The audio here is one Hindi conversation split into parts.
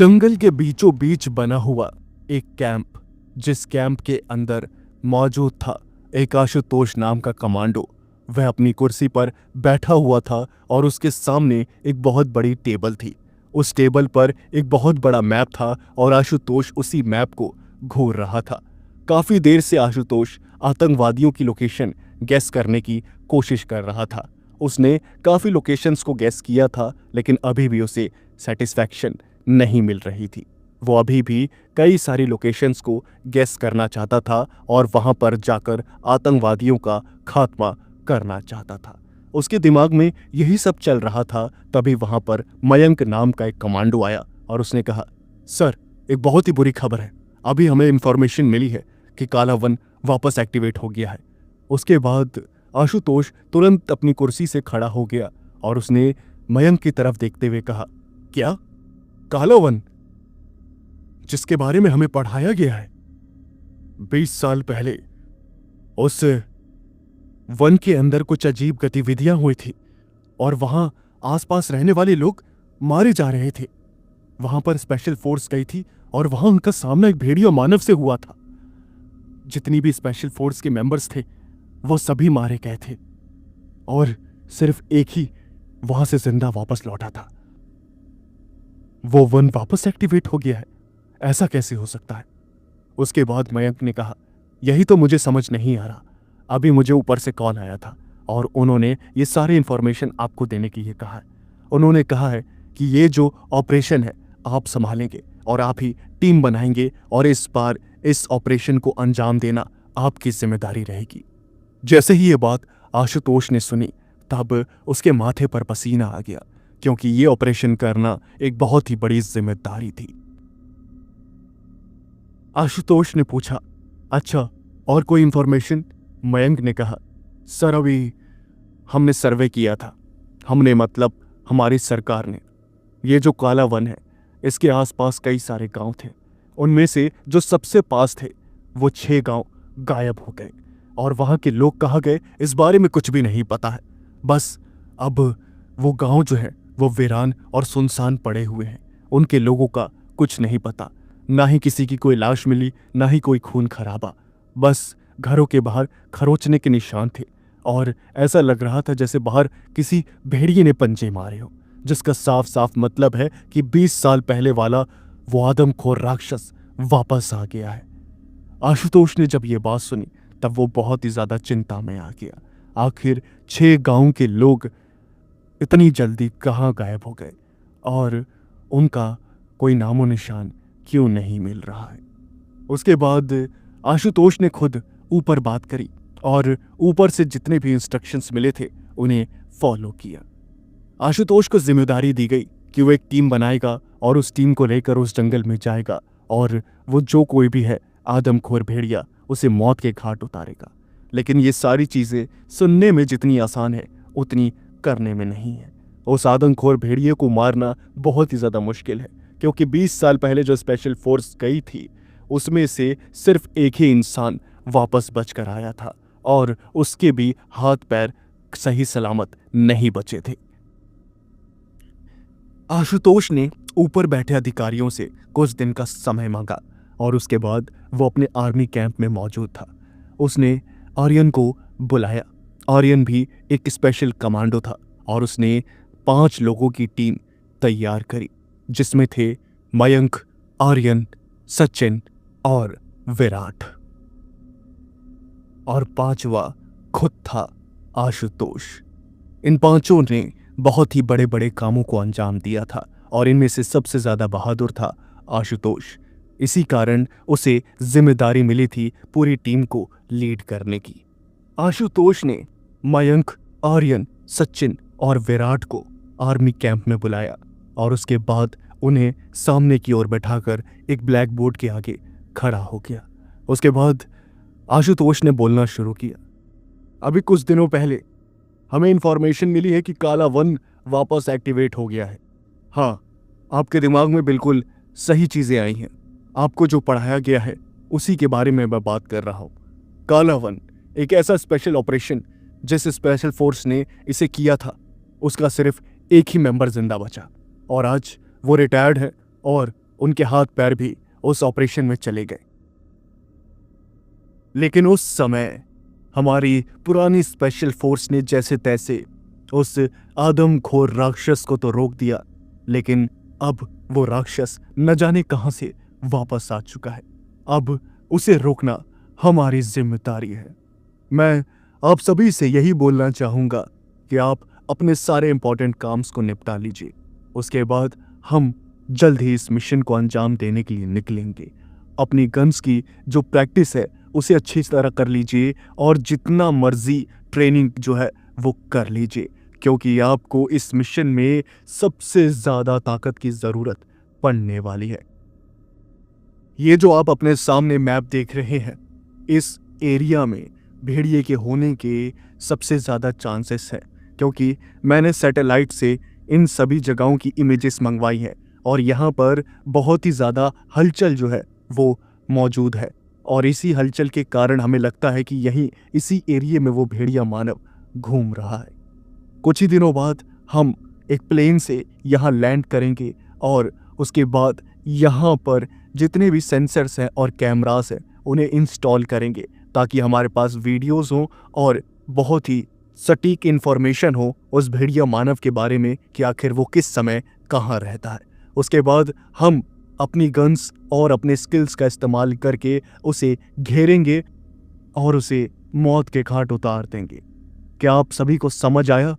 जंगल के बीचों बीच बना हुआ एक कैंप, जिस कैंप के अंदर मौजूद था एक आशुतोष नाम का कमांडो। वह अपनी कुर्सी पर बैठा हुआ था और उसके सामने एक बहुत बड़ी टेबल थी। उस टेबल पर एक बहुत बड़ा मैप था और आशुतोष उसी मैप को घूर रहा था। काफी देर से आशुतोष आतंकवादियों की लोकेशन गैस करने की कोशिश कर रहा था। उसने काफी लोकेशंस को गैस किया था, लेकिन अभी भी उसे सेटिस्फैक्शन नहीं मिल रही थी। वो अभी भी कई सारी लोकेशंस को गैस करना चाहता था और वहां पर जाकर आतंकवादियों का खात्मा करना चाहता था। उसके दिमाग में यही सब चल रहा था, तभी वहां पर मयंक नाम का एक कमांडो आया और उसने कहा, सर, एक बहुत ही बुरी खबर है। अभी हमें इंफॉर्मेशन मिली है कि काला वन वापस एक्टिवेट हो गया है। उसके बाद आशुतोष तुरंत अपनी कुर्सी से खड़ा हो गया और उसने मयंक की तरफ देखते हुए कहा, क्या? काला वन, जिसके बारे में हमें पढ़ाया गया है 20 साल पहले, उस वन के अंदर कुछ अजीब गतिविधियां हुई थी और वहां आसपास रहने वाले लोग मारे जा रहे थे। वहां पर स्पेशल फोर्स गई थी और वहां उनका सामना एक भेड़िया मानव से हुआ था। जितनी भी स्पेशल फोर्स के मेंबर्स थे वो सभी मारे गए थे और सिर्फ एक ही वहां से जिंदा वापस लौटा था। वो वन वापस एक्टिवेट हो गया है, ऐसा कैसे हो सकता है? उसके बाद मयंक ने कहा, यही तो मुझे समझ नहीं आ रहा। अभी मुझे ऊपर से कॉल आया था और उन्होंने ये सारी इंफॉर्मेशन आपको देने की ये कहा है। उन्होंने कहा है कि ये जो ऑपरेशन है आप संभालेंगे और आप ही टीम बनाएंगे और इस बार इस ऑपरेशन को अंजाम देना आपकी जिम्मेदारी रहेगी। जैसे ही ये बात आशुतोष ने सुनी तब उसके माथे पर पसीना आ गया, क्योंकि ये ऑपरेशन करना एक बहुत ही बड़ी जिम्मेदारी थी। आशुतोष ने पूछा, अच्छा, और कोई इंफॉर्मेशन? मयंक ने कहा, सर, अभी हमने सर्वे किया था। हमने मतलब हमारी सरकार ने, ये जो काला वन है इसके आसपास कई सारे गांव थे। उनमें से जो सबसे पास थे वो 6 गांव गायब हो गए और वहां के लोग कहाँ गए इस बारे में कुछ भी नहीं पता है। बस अब वो गांव जो है वो वीरान और सुनसान पड़े हुए हैं। उनके लोगों का कुछ नहीं पता, ना ही किसी की कोई लाश मिली, ना ही कोई खून खराबा। बस घरों के बाहर खरोचने के निशान थे और ऐसा लग रहा था जैसे बाहर किसी भेड़िए ने पंजे मारे हो, जिसका साफ साफ मतलब है कि 20 साल पहले वाला वो आदमखोर राक्षस वापस आ गया है। आशुतोष ने जब ये बात सुनी तब वो बहुत ही ज्यादा चिंता में आ गया। आखिर 6 गांव के लोग इतनी जल्दी कहाँ गायब हो गए और उनका कोई नामो निशान क्यों नहीं मिल रहा है? उसके बाद आशुतोष ने खुद ऊपर बात करी और ऊपर से जितने भी इंस्ट्रक्शंस मिले थे उन्हें फॉलो किया। आशुतोष को जिम्मेदारी दी गई कि वो एक टीम बनाएगा और उस टीम को लेकर उस जंगल में जाएगा और वो जो कोई भी है आदमखोर भेड़िया उसे मौत के घाट उतारेगा। लेकिन ये सारी चीजें सुनने में जितनी आसान है उतनी करने में नहीं है। उस आदमखोर भेड़िए को मारना बहुत ही ज्यादा मुश्किल है, क्योंकि 20 साल पहले जो स्पेशल फोर्स गई थी उसमें से सिर्फ एक ही इंसान वापस बचकर आया था और उसके भी हाथ पैर सही सलामत नहीं बचे थे। आशुतोष ने ऊपर बैठे अधिकारियों से कुछ दिन का समय मांगा और उसके बाद वो अपने आर्मी कैंप में मौजूद था। उसने आर्यन को बुलाया। आर्यन भी एक स्पेशल कमांडो था और उसने 5 लोगों की टीम तैयार करी, जिसमें थे मयंक, आर्यन, सचिन और विराट, और 5वां खुद था आशुतोष। इन 5 ने बहुत ही बड़े बड़े कामों को अंजाम दिया था और इनमें से सबसे ज्यादा बहादुर था आशुतोष। इसी कारण उसे जिम्मेदारी मिली थी पूरी टीम को लीड करने की। आशुतोष ने मयंक, आर्यन, सचिन और विराट को आर्मी कैंप में बुलाया और उसके बाद उन्हें सामने की ओर बैठाकर एक ब्लैक बोर्ड के आगे खड़ा हो गया। उसके बाद आशुतोष ने बोलना शुरू किया, अभी कुछ दिनों पहले हमें इंफॉर्मेशन मिली है कि काला वन वापस एक्टिवेट हो गया है। हाँ, आपके दिमाग में बिल्कुल सही चीजें आई हैं। आपको जो पढ़ाया गया है उसी के बारे में मैं बात कर रहा हूँ। काला वन एक ऐसा स्पेशल ऑपरेशन जिस स्पेशल फोर्स ने इसे किया था, उसका सिर्फ एक ही मेंबर जिंदा बचा और आज वो रिटायर्ड है और उनके हाथ पैर भी उस ऑपरेशन में चले गए। लेकिन उस समय हमारी पुरानी स्पेशल फोर्स ने जैसे तैसे उस आदमखोर राक्षस को तो रोक दिया, लेकिन अब वो राक्षस न जाने कहां से वापस आ चुका है। अब उसे रोकना हमारी जिम्मेदारी है। मैं आप सभी से यही बोलना चाहूंगा कि आप अपने सारे इंपॉर्टेंट काम्स को निपटा लीजिए। उसके बाद हम जल्द ही इस मिशन को अंजाम देने के लिए निकलेंगे। अपनी गन्स की जो प्रैक्टिस है उसे अच्छी तरह कर लीजिए और जितना मर्जी ट्रेनिंग जो है वो कर लीजिए, क्योंकि आपको इस मिशन में सबसे ज़्यादा ताकत की ज़रूरत पड़ने वाली है। ये जो आप अपने सामने मैप देख रहे हैं, इस एरिया में भेड़िए के होने के सबसे ज़्यादा चांसेस हैं, क्योंकि मैंने सैटेलाइट से इन सभी जगहों की इमेजेस मंगवाई हैं और यहाँ पर बहुत ही ज़्यादा हलचल जो है वो मौजूद है। और इसी हलचल के कारण हमें लगता है कि यहीं इसी एरिया में वो भेड़िया मानव घूम रहा है। कुछ ही दिनों बाद हम एक प्लेन से यहाँ लैंड करेंगे और उसके बाद यहाँ पर जितने भी सेंसर्स हैं और कैमरास हैं उन्हें इंस्टॉल करेंगे, ताकि हमारे पास वीडियोस हों और बहुत ही सटीक इन्फॉर्मेशन हो उस भेड़िया मानव के बारे में कि आखिर वो किस समय कहाँ रहता है। उसके बाद हम अपनी गन्स और अपने स्किल्स का इस्तेमाल करके उसे घेरेंगे और उसे मौत के घाट उतार देंगे। क्या आप सभी को समझ आया?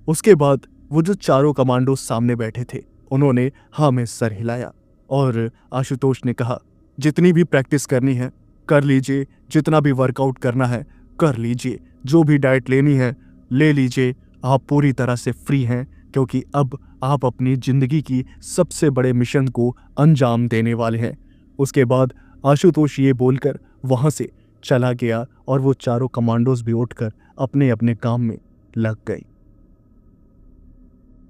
उसके बाद वो जो चारों कमांडो सामने बैठे थे उन्होंने हाँ में सर हिलाया और आशुतोष ने कहा, जितनी भी प्रैक्टिस करनी है कर लीजिए, जितना भी वर्कआउट करना है कर लीजिए, जो भी डाइट लेनी है ले लीजिए, आप पूरी तरह से फ्री हैं, क्योंकि अब आप अपनी ज़िंदगी की सबसे बड़े मिशन को अंजाम देने वाले हैं। उसके बाद आशुतोष ये बोलकर वहाँ से चला गया और वो चारों कमांडोज भी उठकर अपने अपने काम में लग गए।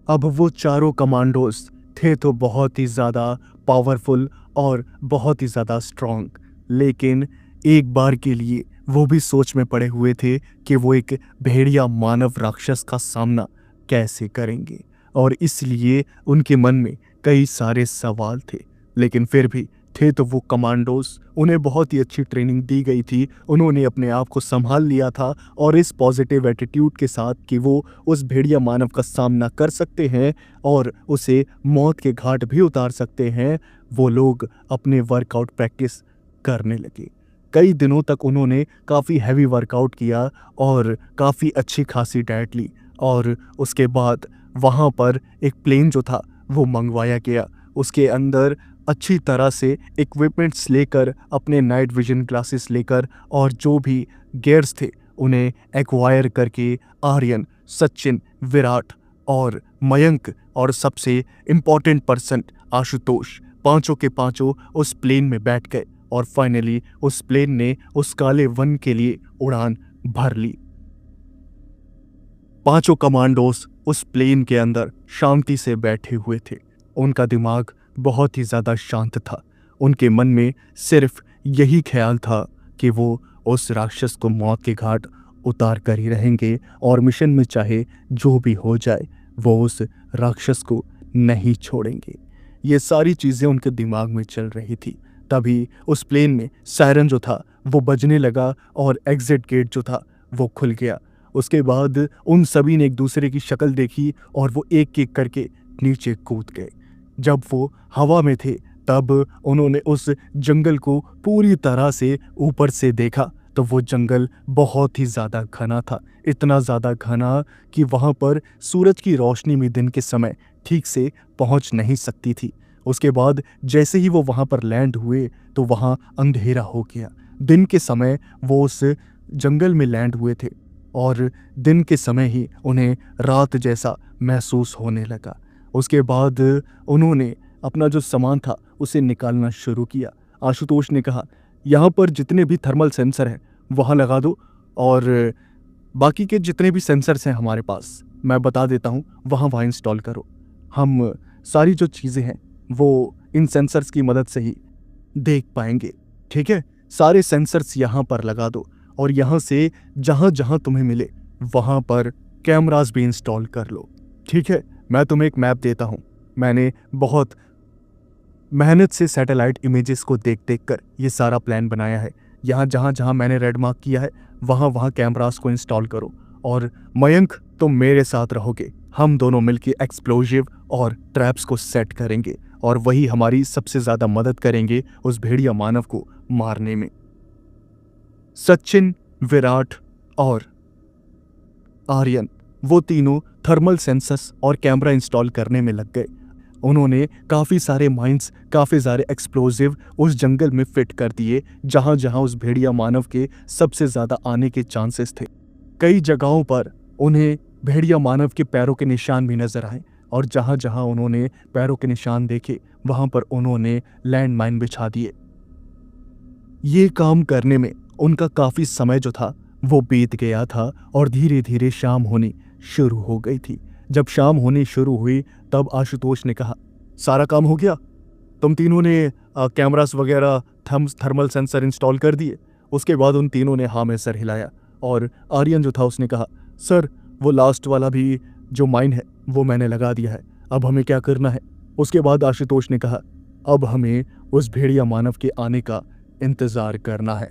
अब वो चारों कमांडोज थे तो बहुत ही ज़्यादा पावरफुल और बहुत ही ज़्यादा स्ट्रॉन्ग, लेकिन एक बार के लिए वो भी सोच में पड़े हुए थे कि वो एक भेड़िया मानव राक्षस का सामना कैसे करेंगे, और इसलिए उनके मन में कई सारे सवाल थे। लेकिन फिर भी थे तो वो कमांडोज, उन्हें बहुत ही अच्छी ट्रेनिंग दी गई थी, उन्होंने अपने आप को संभाल लिया था और इस पॉजिटिव एटीट्यूड के साथ कि वो उस भेड़िया मानव का सामना कर सकते हैं और उसे मौत के घाट भी उतार सकते हैं, वो लोग अपने वर्कआउट प्रैक्टिस करने लगे। कई दिनों तक उन्होंने काफ़ी हैवी वर्कआउट किया और काफ़ी अच्छी खासी डाइट ली और उसके बाद वहाँ पर एक प्लेन जो था वो मंगवाया गया। उसके अंदर अच्छी तरह से इक्विपमेंट्स लेकर, अपने नाइट विजन ग्लासेस लेकर और जो भी गियर्स थे उन्हें एक्वायर करके आर्यन, सचिन, विराट और मयंक और सबसे इम्पॉर्टेंट पर्सन आशुतोष, पांचों के पांचों उस प्लेन में बैठ गए और फाइनली उस प्लेन ने उस काले वन के लिए उड़ान भर ली। पांचों कमांडोस उस प्लेन के अंदर शांति से बैठे हुए थे। उनका दिमाग बहुत ही ज़्यादा शांत था। उनके मन में सिर्फ यही ख्याल था कि वो उस राक्षस को मौत के घाट उतार कर ही रहेंगे और मिशन में चाहे जो भी हो जाए वो उस राक्षस को नहीं छोड़ेंगे। ये सारी चीज़ें उनके दिमाग में चल रही थी। तभी उस प्लेन में सायरन जो था वो बजने लगा और एग्जिट गेट जो था वो खुल गया। उसके बाद उन सभी ने एक दूसरे की शक्ल देखी और वो एक एक करके नीचे कूद गए। जब वो हवा में थे तब उन्होंने उस जंगल को पूरी तरह से ऊपर से देखा तो वो जंगल बहुत ही ज़्यादा घना था, इतना ज़्यादा घना कि वहाँ पर सूरज की रोशनी में दिन के समय ठीक से पहुँच नहीं सकती थी। उसके बाद जैसे ही वो वहाँ पर लैंड हुए तो वहाँ अंधेरा हो गया। दिन के समय वो उस जंगल में लैंड हुए थे और दिन के समय ही उन्हें रात जैसा महसूस होने लगा। उसके बाद उन्होंने अपना जो सामान था उसे निकालना शुरू किया। आशुतोष ने कहा, यहाँ पर जितने भी थर्मल सेंसर हैं वहाँ लगा दो और बाकी के जितने भी सेंसर्स हैं हमारे पास मैं बता देता हूँ वहाँ इंस्टॉल करो। हम सारी जो चीज़ें हैं वो इन सेंसर्स की मदद से ही देख पाएंगे। ठीक है, सारे सेंसर्स यहाँ पर लगा दो और यहाँ से जहाँ जहाँ तुम्हें मिले वहाँ पर कैमरास भी इंस्टॉल कर लो। ठीक है, मैं तुम्हें एक मैप देता हूँ। मैंने बहुत मेहनत से सैटेलाइट इमेजेस को देख देख कर ये सारा प्लान बनाया है। यहाँ जहाँ जहाँ मैंने रेड मार्क किया है वहाँ वहाँ कैमरास को इंस्टॉल करो, और मयंक तुम मेरे साथ रहोगे। हम दोनों मिलके एक्सप्लोजिव और ट्रैप्स को सेट करेंगे और वही हमारी सबसे ज़्यादा मदद करेंगे उस भेड़िया मानव को मारने में। सचिन, विराट और आर्यन वो तीनों थर्मल सेंसर्स और कैमरा इंस्टॉल करने में लग गए। उन्होंने काफ़ी सारे माइंस, काफ़ी सारे एक्सप्लोजिव उस जंगल में फिट कर दिए जहाँ जहाँ उस भेड़िया मानव के सबसे ज़्यादा आने के चांसेस थे। कई जगहों पर उन्हें भेड़िया मानव के पैरों के निशान भी नजर आए, और जहाँ जहाँ उन्होंने पैरों के निशान देखे वहाँ पर उन्होंने लैंड माइन बिछा दिए। ये काम करने में उनका काफ़ी समय जो था वो बीत गया था और धीरे धीरे शाम होनी शुरू हो गई थी। जब शाम होनी शुरू हुई तब आशुतोष ने कहा, सारा काम हो गया? तुम तीनों ने कैमरास वगैरह, थर्मल सेंसर इंस्टॉल कर दिए? उसके बाद उन तीनों ने हाँ में सर हिलाया, और आर्यन जो था उसने कहा, सर वो लास्ट वाला भी जो माइन है वो मैंने लगा दिया है, अब हमें क्या करना है? उसके बाद आशुतोष ने कहा, अब हमें उस भेड़िया मानव के आने का इंतज़ार करना है।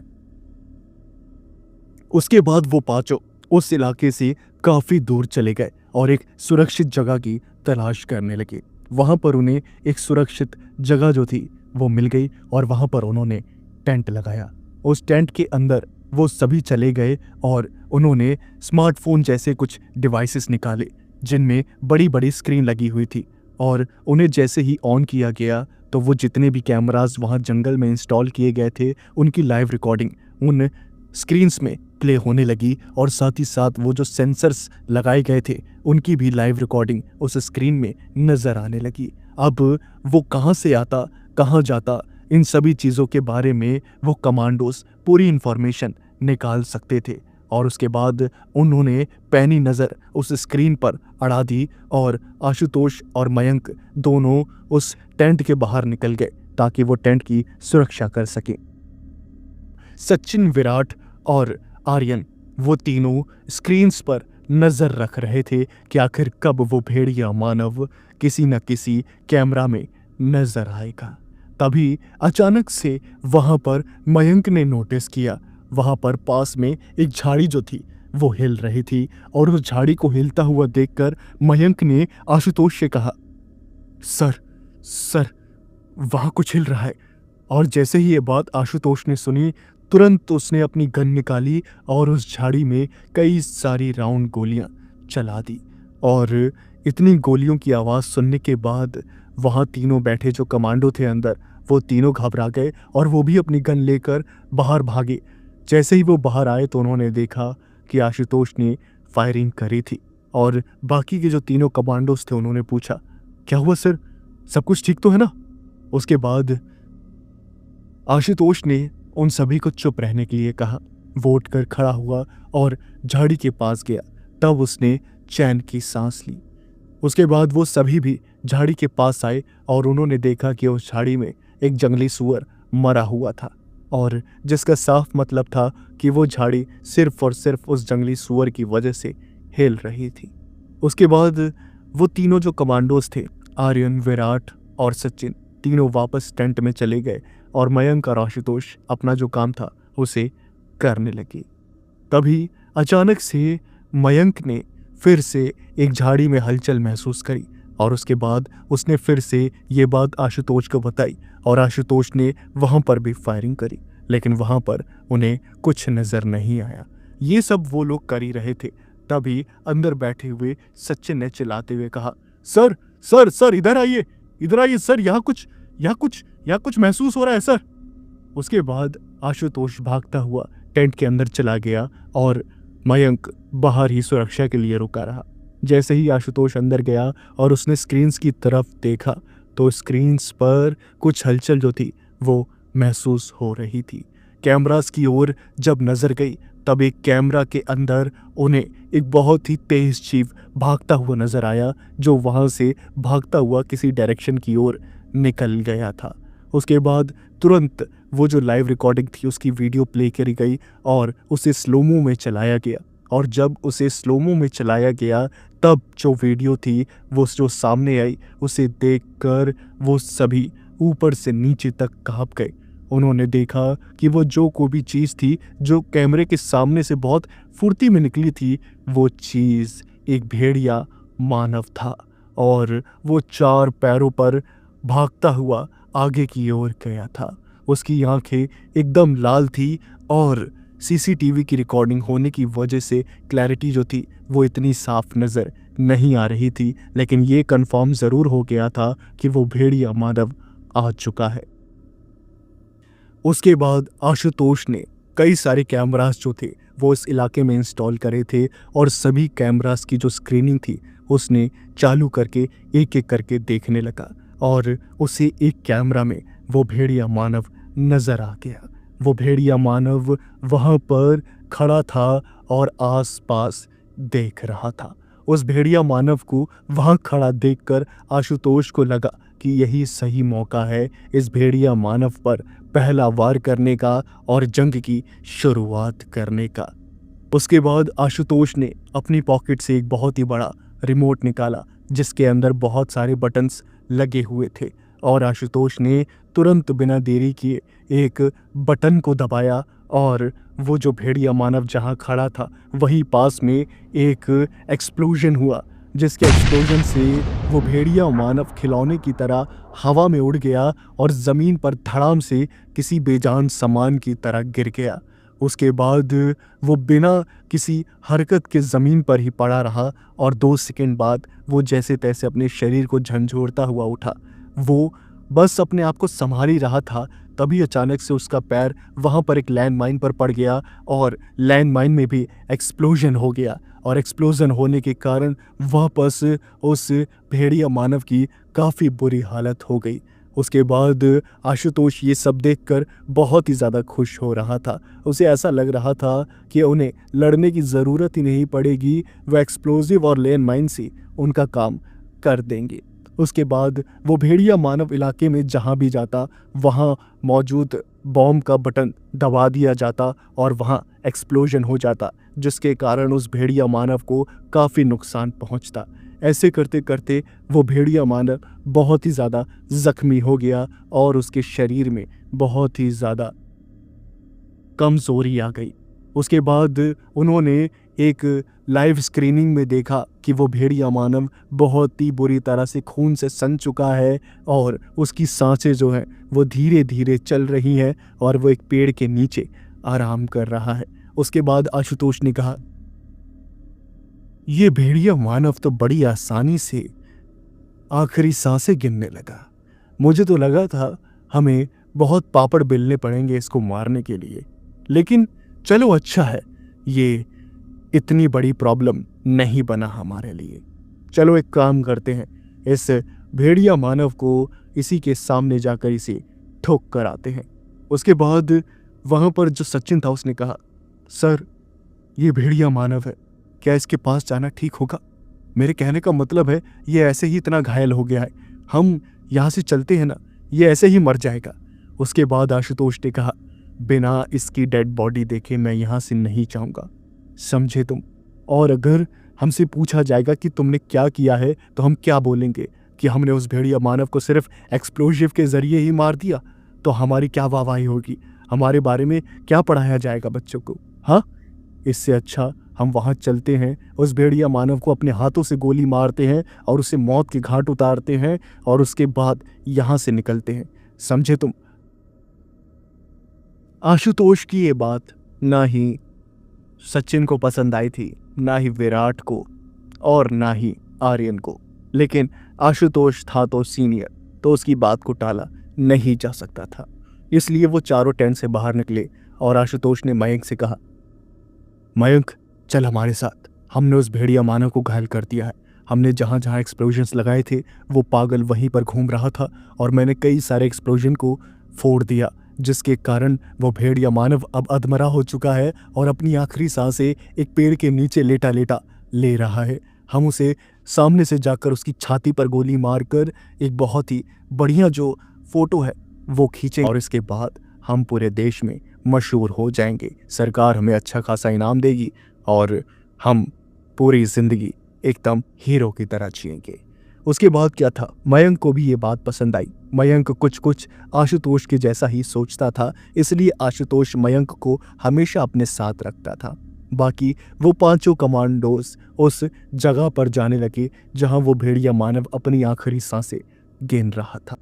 उसके बाद वो पांचों उस इलाके से काफ़ी दूर चले गए और एक सुरक्षित जगह की तलाश करने लगे। वहाँ पर उन्हें एक सुरक्षित जगह जो थी वो मिल गई और वहाँ पर उन्होंने टेंट लगाया। उस टेंट के अंदर वो सभी चले गए और उन्होंने स्मार्टफोन जैसे कुछ डिवाइसेस निकाले जिनमें बड़ी बड़ी स्क्रीन लगी हुई थी, और उन्हें जैसे ही ऑन किया गया तो वो जितने भी कैमरास वहाँ जंगल में इंस्टॉल किए गए थे उनकी लाइव रिकॉर्डिंग उन स्क्रीन्स में प्ले होने लगी, और साथ ही साथ वो जो सेंसर्स लगाए गए थे उनकी भी लाइव रिकॉर्डिंग उस स्क्रीन में नज़र आने लगी। अब वो कहाँ से आता, कहाँ जाता, इन सभी चीज़ों के बारे में वो कमांडोज पूरी इन्फॉर्मेशन निकाल सकते थे। और उसके बाद उन्होंने पैनी नज़र उस स्क्रीन पर अड़ा दी और आशुतोष और मयंक दोनों उस टेंट के बाहर निकल गए ताकि वो टेंट की सुरक्षा कर सकें। सचिन, विराट और आर्यन वो तीनों स्क्रीन्स पर नज़र रख रहे थे कि आखिर कब वो भेड़िया मानव किसी न किसी कैमरा में नज़र आएगा। तभी अचानक से वहाँ पर मयंक ने नोटिस किया, वहाँ पर पास में एक झाड़ी जो थी वो हिल रही थी, और उस झाड़ी को हिलता हुआ देखकर मयंक ने आशुतोष से कहा, सर सर वहाँ कुछ हिल रहा है। और जैसे ही ये बात आशुतोष ने सुनी तुरंत उसने अपनी गन निकाली और उस झाड़ी में कई सारी राउंड गोलियां चला दी, और इतनी गोलियों की आवाज़ सुनने के बाद वहाँ तीनों बैठे जो कमांडो थे अंदर वो तीनों घबरा गए और वो भी अपनी गन लेकर बाहर भागे। जैसे ही वो बाहर आए तो उन्होंने देखा कि आशुतोष ने फायरिंग करी थी, और बाकी के जो तीनों कमांडोज थे उन्होंने पूछा, क्या हुआ सर, सब कुछ ठीक तो है ना? उसके बाद आशुतोष ने उन सभी को चुप रहने के लिए कहा। वो उठकर खड़ा हुआ और झाड़ी के पास गया, तब उसने चैन की सांस ली। उसके बाद वो सभी भी झाड़ी के पास आए और उन्होंने देखा कि उस झाड़ी में एक जंगली सूअर मरा हुआ था, और जिसका साफ मतलब था कि वो झाड़ी सिर्फ और सिर्फ उस जंगली सूअर की वजह से हिल रही थी। उसके बाद वो तीनों जो कमांडोज थे, आर्यन, विराट और सचिन, तीनों वापस टेंट में चले गए और मयंक और आशुतोष अपना जो काम था उसे करने लगे। तभी अचानक से मयंक ने फिर से एक झाड़ी में हलचल महसूस करी, और उसके बाद उसने फिर से ये बात आशुतोष को बताई, और आशुतोष ने वहाँ पर भी फायरिंग करी, लेकिन वहाँ पर उन्हें कुछ नज़र नहीं आया। ये सब वो लोग कर ही रहे थे। तभी अंदर बैठे हुए सचिन ने चिल्लाते हुए कहा, सर सर सर इधर आइए, इधर आइए सर, यहाँ कुछ महसूस हो रहा है सर। उसके बाद आशुतोष भागता हुआ टेंट के अंदर चला गया और मयंक बाहर ही सुरक्षा के लिए रुका रहा। जैसे ही आशुतोष अंदर गया और उसने स्क्रीन्स की तरफ देखा तो स्क्रीन्स पर कुछ हलचल जो थी वो महसूस हो रही थी। कैमरास की ओर जब नजर गई तब एक कैमरा के अंदर उन्हें एक बहुत ही तेज जीव भागता हुआ नजर आया, जो वहां से भागता हुआ किसी डायरेक्शन की ओर निकल गया था। उसके बाद तुरंत वो जो लाइव रिकॉर्डिंग थी उसकी वीडियो प्ले करी गई और उसे स्लोमो में चलाया गया, और जब उसे स्लोमो में चलाया गया तब जो वीडियो थी वो जो सामने आई उसे देखकर वो सभी ऊपर से नीचे तक कांप गए। उन्होंने देखा कि वो जो कोई भी चीज़ थी जो कैमरे के सामने से बहुत फुर्ती में निकली थी, वो चीज़ एक भेड़िया मानव था और वो 4 पैरों पर भागता हुआ आगे की ओर गया था। उसकी आंखें एकदम लाल थी और सीसीटीवी की रिकॉर्डिंग होने की वजह से क्लैरिटी जो थी वो इतनी साफ नज़र नहीं आ रही थी, लेकिन ये कंफर्म ज़रूर हो गया था कि वो भेड़िया मानव आ चुका है। उसके बाद आशुतोष ने कई सारे कैमरास जो थे वो इस इलाके में इंस्टॉल करे थे और सभी कैमरास की जो स्क्रीनिंग थी उसने चालू करके एक एक करके देखने लगा और उसे एक कैमरा में वो भेड़िया मानव नज़र आ गया। वो भेड़िया मानव वहाँ पर खड़ा था और आसपास देख रहा था। उस भेड़िया मानव को वहाँ खड़ा देखकर आशुतोष को लगा कि यही सही मौका है इस भेड़िया मानव पर पहला वार करने का और जंग की शुरुआत करने का। उसके बाद आशुतोष ने अपनी पॉकेट से एक बहुत ही बड़ा रिमोट निकाला जिसके अंदर बहुत सारे बटन्स लगे हुए थे और आशुतोष ने तुरंत बिना देरी किए एक बटन को दबाया और वो जो भेड़िया मानव जहाँ खड़ा था वहीं पास में एक एक्सप्लोजन हुआ, जिसके एक्सप्लोजन से वो भेड़िया मानव खिलौने की तरह हवा में उड़ गया और ज़मीन पर धड़ाम से किसी बेजान सामान की तरह गिर गया। उसके बाद वो बिना किसी हरकत के ज़मीन पर ही पड़ा रहा और 2 सेकंड बाद वो जैसे तैसे अपने शरीर को झंझोड़ता हुआ उठा। वो बस अपने आप को संभाल ही रहा था, तभी अचानक से उसका पैर वहाँ पर एक लैंडमाइन पर पड़ गया और लैंडमाइन में भी एक्सप्लोजन हो गया और एक्सप्लोजन होने के कारण वापस उस भेड़िया मानव की काफ़ी बुरी हालत हो गई। उसके बाद आशुतोष ये सब देखकर बहुत ही ज़्यादा खुश हो रहा था। उसे ऐसा लग रहा था कि उन्हें लड़ने की ज़रूरत ही नहीं पड़ेगी, वह एक्सप्लोजिव और लैंडमाइन से उनका काम कर देंगे। उसके बाद वो भेड़िया मानव इलाके में जहाँ भी जाता वहाँ मौजूद बॉम्ब का बटन दबा दिया जाता और वहाँ एक्सप्लोजन हो जाता, जिसके कारण उस भेड़िया मानव को काफ़ी नुकसान पहुँचता। ऐसे करते करते वो भेड़िया मानव बहुत ही ज़्यादा ज़ख्मी हो गया और उसके शरीर में बहुत ही ज़्यादा कमज़ोरी आ गई। उसके बाद उन्होंने एक लाइव स्क्रीनिंग में देखा कि वो भेड़िया मानव बहुत ही बुरी तरह से खून से सन चुका है और उसकी सांसें जो हैं वो धीरे धीरे चल रही हैं और वो एक पेड़ के नीचे आराम कर रहा है। उसके बाद आशुतोष ने कहा, ये भेड़िया मानव तो बड़ी आसानी से आखिरी सांसें गिनने लगा। मुझे तो लगा था हमें बहुत पापड़ बेलने पड़ेंगे इसको मारने के लिए, लेकिन चलो अच्छा है ये इतनी बड़ी प्रॉब्लम नहीं बना हमारे लिए। चलो एक काम करते हैं, इस भेड़िया मानव को इसी के सामने जाकर इसे ठोक कर आते हैं। उसके बाद वहाँ पर जो सचिन था उसने कहा, सर ये भेड़िया मानव है, क्या इसके पास जाना ठीक होगा? मेरे कहने का मतलब है ये ऐसे ही इतना घायल हो गया है, हम यहाँ से चलते हैं ना, ये ऐसे ही मर जाएगा। उसके बाद आशुतोष ने कहा, बिना इसकी डेड बॉडी देखे मैं यहाँ से नहीं जाऊँगा, समझे तुम? और अगर हमसे पूछा जाएगा कि तुमने क्या किया है तो हम क्या बोलेंगे कि हमने उस भेड़िया मानव को सिर्फ एक्सप्लोजिव के ज़रिए ही मार दिया, तो हमारी क्या वाहवाही होगी, हमारे बारे में क्या पढ़ाया जाएगा बच्चों को? हाँ, इससे अच्छा हम वहाँ चलते हैं, उस भेड़िया मानव को अपने हाथों से गोली मारते हैं और उसे मौत के घाट उतारते हैं और उसके बाद यहाँ से निकलते हैं, समझे तुम? आशुतोष की ये बात ना ही सचिन को पसंद आई थी, ना ही विराट को और ना ही आर्यन को, लेकिन आशुतोष था तो सीनियर, तो उसकी बात को टाला नहीं जा सकता था। इसलिए वो चारों टेंट से बाहर निकले और आशुतोष ने मयंक से कहा, मयंक चल हमारे साथ, हमने उस भेड़िया मानव को घायल कर दिया है। हमने जहाँ जहाँ एक्सप्लोजन्स लगाए थे वो पागल वहीं पर घूम रहा था और मैंने कई सारे एक्सप्लोजन को फोड़ दिया, जिसके कारण वो भेड़िया मानव अब अधमरा हो चुका है और अपनी आखिरी सांसें एक पेड़ के नीचे लेटा लेटा ले रहा है। हम उसे सामने से जाकर उसकी छाती पर गोली मारकर एक बहुत ही बढ़िया जो फोटो है वो खींचेंगे और इसके बाद हम पूरे देश में मशहूर हो जाएंगे। सरकार हमें अच्छा खासा इनाम देगी और हम पूरी ज़िंदगी एकदम हीरो की तरह जिएंगे। उसके बाद क्या था, मयंक को भी ये बात पसंद आई। मयंक कुछ कुछ आशुतोष के जैसा ही सोचता था, इसलिए आशुतोष मयंक को हमेशा अपने साथ रखता था। बाकी वो पांचों कमांडोज उस जगह पर जाने लगे जहां वो भेड़िया मानव अपनी आखिरी सांसें गिन रहा था।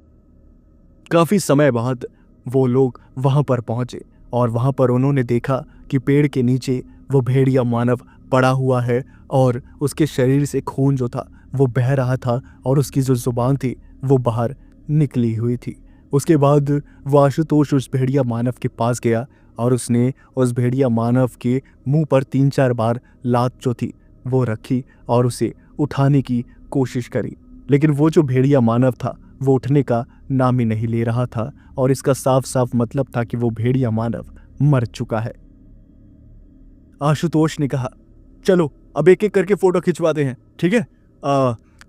काफी समय बाद वो लोग वहां पर पहुंचे और वहां पर उन्होंने देखा कि पेड़ के नीचे वो भेड़िया मानव पड़ा हुआ है और उसके शरीर से खून जो था वो बह रहा था और उसकी जो जुबान थी वो बाहर निकली हुई थी। उसके बाद वो आशुतोष उस भेड़िया मानव के पास गया और उसने उस भेड़िया मानव के मुंह पर 3-4 बार लात जो थी वो रखी और उसे उठाने की कोशिश करी, लेकिन वो जो भेड़िया मानव था वो उठने का नाम ही नहीं ले रहा था और इसका साफ साफ मतलब था कि वो भेड़िया मानव मर चुका है। आशुतोष ने कहा, चलो अब एक एक करके फोटो खिंचवाते हैं, ठीक है?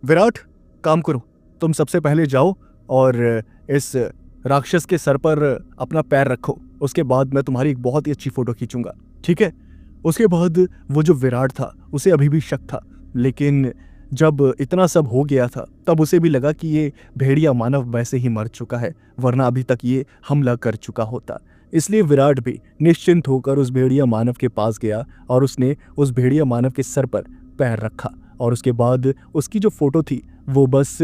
विराट, काम करो, तुम सबसे पहले जाओ और इस राक्षस के सर पर अपना पैर रखो, उसके बाद मैं तुम्हारी एक बहुत ही अच्छी फोटो खींचूंगा, ठीक है? उसके बाद वो जो विराट था उसे अभी भी शक था, लेकिन जब इतना सब हो गया था तब उसे भी लगा कि ये भेड़िया मानव वैसे ही मर चुका है, वरना अभी तक ये हमला कर चुका होता। इसलिए विराट भी निश्चिंत होकर उस भेड़िया मानव के पास गया और उसने उस भेड़िया मानव के सर पर पैर रखा और उसके बाद उसकी जो फोटो थी वो बस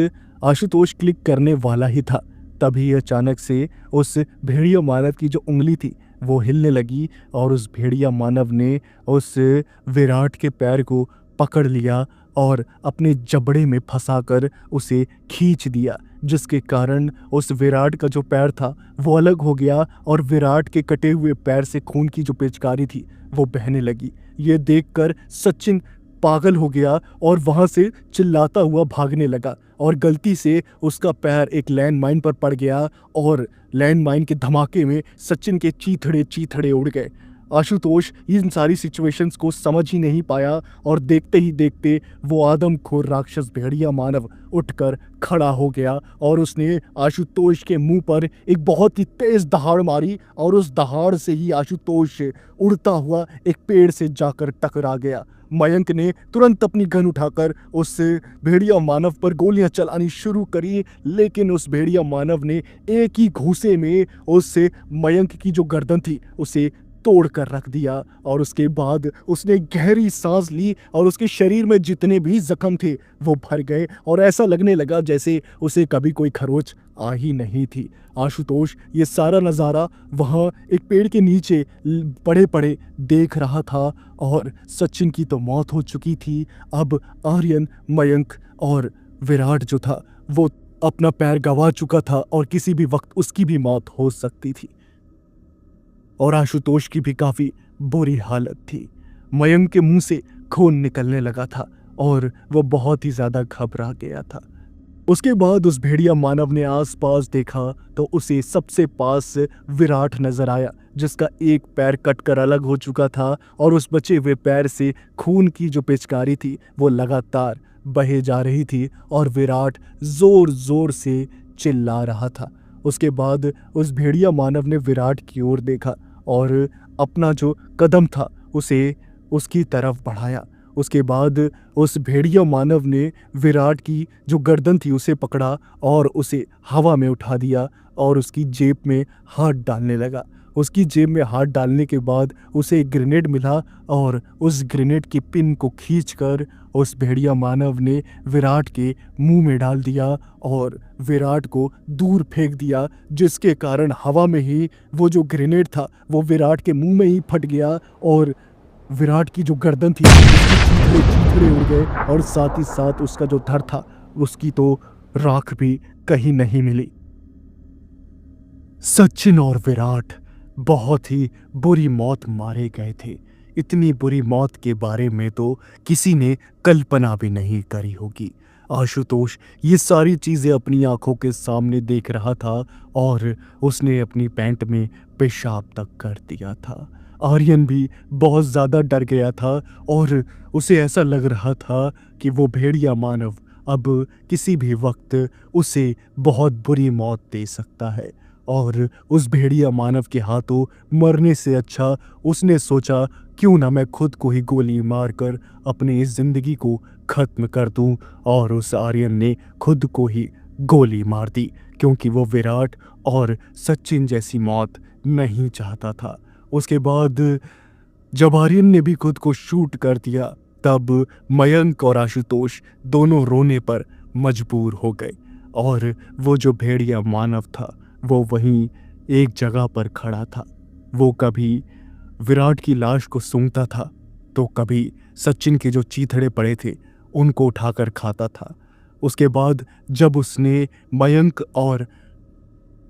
आशुतोष क्लिक करने वाला ही था, तभी अचानक से उस भेड़िया मानव की जो उंगली थी वो हिलने लगी और उस भेड़िया मानव ने उस विराट के पैर को पकड़ लिया और अपने जबड़े में फंसाकर उसे खींच दिया, जिसके कारण उस विराट का जो पैर था वो अलग हो गया और विराट के कटे हुए पैर से खून की जो पिचकारी थी वो बहने लगी। ये देखकर सचिन पागल हो गया और वहां से चिल्लाता हुआ भागने लगा और गलती से उसका पैर एक लैंडमाइन पर पड़ गया और लैंडमाइन के धमाके में सचिन के चीथड़े चीथड़े उड़ गए। आशुतोष इन सारी सिचुएशंस को समझ ही नहीं पाया और देखते ही देखते वो आदमखोर राक्षस भेड़िया मानव उठकर खड़ा हो गया और उसने आशुतोष के मुंह पर एक बहुत ही तेज दहाड़ मारी और उस दहाड़ से ही आशुतोष उड़ता हुआ एक पेड़ से जाकर टकरा गया। मयंक ने तुरंत अपनी गन उठाकर उस भेड़िया मानव पर गोलियां चलानी शुरू करी, लेकिन उस भेड़िया मानव ने एक ही घूंसे में उस मयंक की जो गर्दन थी उसे तोड़ कर रख दिया और उसके बाद उसने गहरी सांस ली और उसके शरीर में जितने भी जख्म थे वो भर गए और ऐसा लगने लगा जैसे उसे कभी कोई खरोच आ ही नहीं थी। आशुतोष ये सारा नज़ारा वहाँ एक पेड़ के नीचे पड़े पड़े देख रहा था और सचिन की तो मौत हो चुकी थी। अब आर्यन, मयंक और विराट जो था वो अपना पैर गंवा चुका था और किसी भी वक्त उसकी भी मौत हो सकती थी और आशुतोष की भी काफी बुरी हालत थी। मयंक के मुंह से खून निकलने लगा था और वो बहुत ही ज्यादा घबरा गया था। उसके बाद उस भेड़िया मानव ने आसपास देखा तो उसे सबसे पास विराट नजर आया, जिसका एक पैर कटकर अलग हो चुका था और उस बचे हुए पैर से खून की जो पिचकारी थी वो लगातार बहे जा रही थी और विराट जोर जोर से चिल्ला रहा था। उसके बाद उस भेड़िया मानव ने विराट की ओर देखा और अपना जो कदम था उसे उसकी तरफ बढ़ाया। उसके बाद उस भेड़िया मानव ने विराट की जो गर्दन थी उसे पकड़ा और उसे हवा में उठा दिया और उसकी जेब में हाथ डालने लगा। उसकी जेब में हाथ डालने के बाद उसे एक ग्रेनेड मिला और उस ग्रेनेड की पिन को खींचकर उस भेड़िया मानव ने विराट के मुंह में डाल दिया और विराट को दूर फेंक दिया, जिसके कारण हवा में ही वो जो ग्रेनेड था वो विराट के मुंह में ही फट गया और विराट की जो गर्दन थी उसके चीथड़े उड़ गए और साथ ही साथ उसका जो धड़ था उसकी तो राख भी कहीं नहीं मिली। सचिन और विराट बहुत ही बुरी मौत मारे गए थे। इतनी बुरी मौत के बारे में तो किसी ने कल्पना भी नहीं करी होगी। आशुतोष ये सारी चीज़ें अपनी आंखों के सामने देख रहा था और उसने अपनी पैंट में पेशाब तक कर दिया था। आर्यन भी बहुत ज़्यादा डर गया था और उसे ऐसा लग रहा था कि वो भेड़िया मानव अब किसी भी वक्त उसे बहुत बुरी मौत दे सकता है और उस भेड़िया मानव के हाथों मरने से अच्छा उसने सोचा क्यों ना मैं खुद को ही गोली मारकर अपनी इस जिंदगी को खत्म कर दूं। और उस आर्यन ने खुद को ही गोली मार दी, क्योंकि वो विराट और सचिन जैसी मौत नहीं चाहता था। उसके बाद जब आर्यन ने भी खुद को शूट कर दिया, तब मयंक और आशुतोष दोनों रोने पर मजबूर हो गए। और वो जो भेड़िया मानव था वो वहीं एक जगह पर खड़ा था। वो कभी विराट की लाश को सूंघता था, तो कभी सचिन के जो चीथड़े पड़े थे उनको उठाकर खाता था। उसके बाद जब उसने मयंक और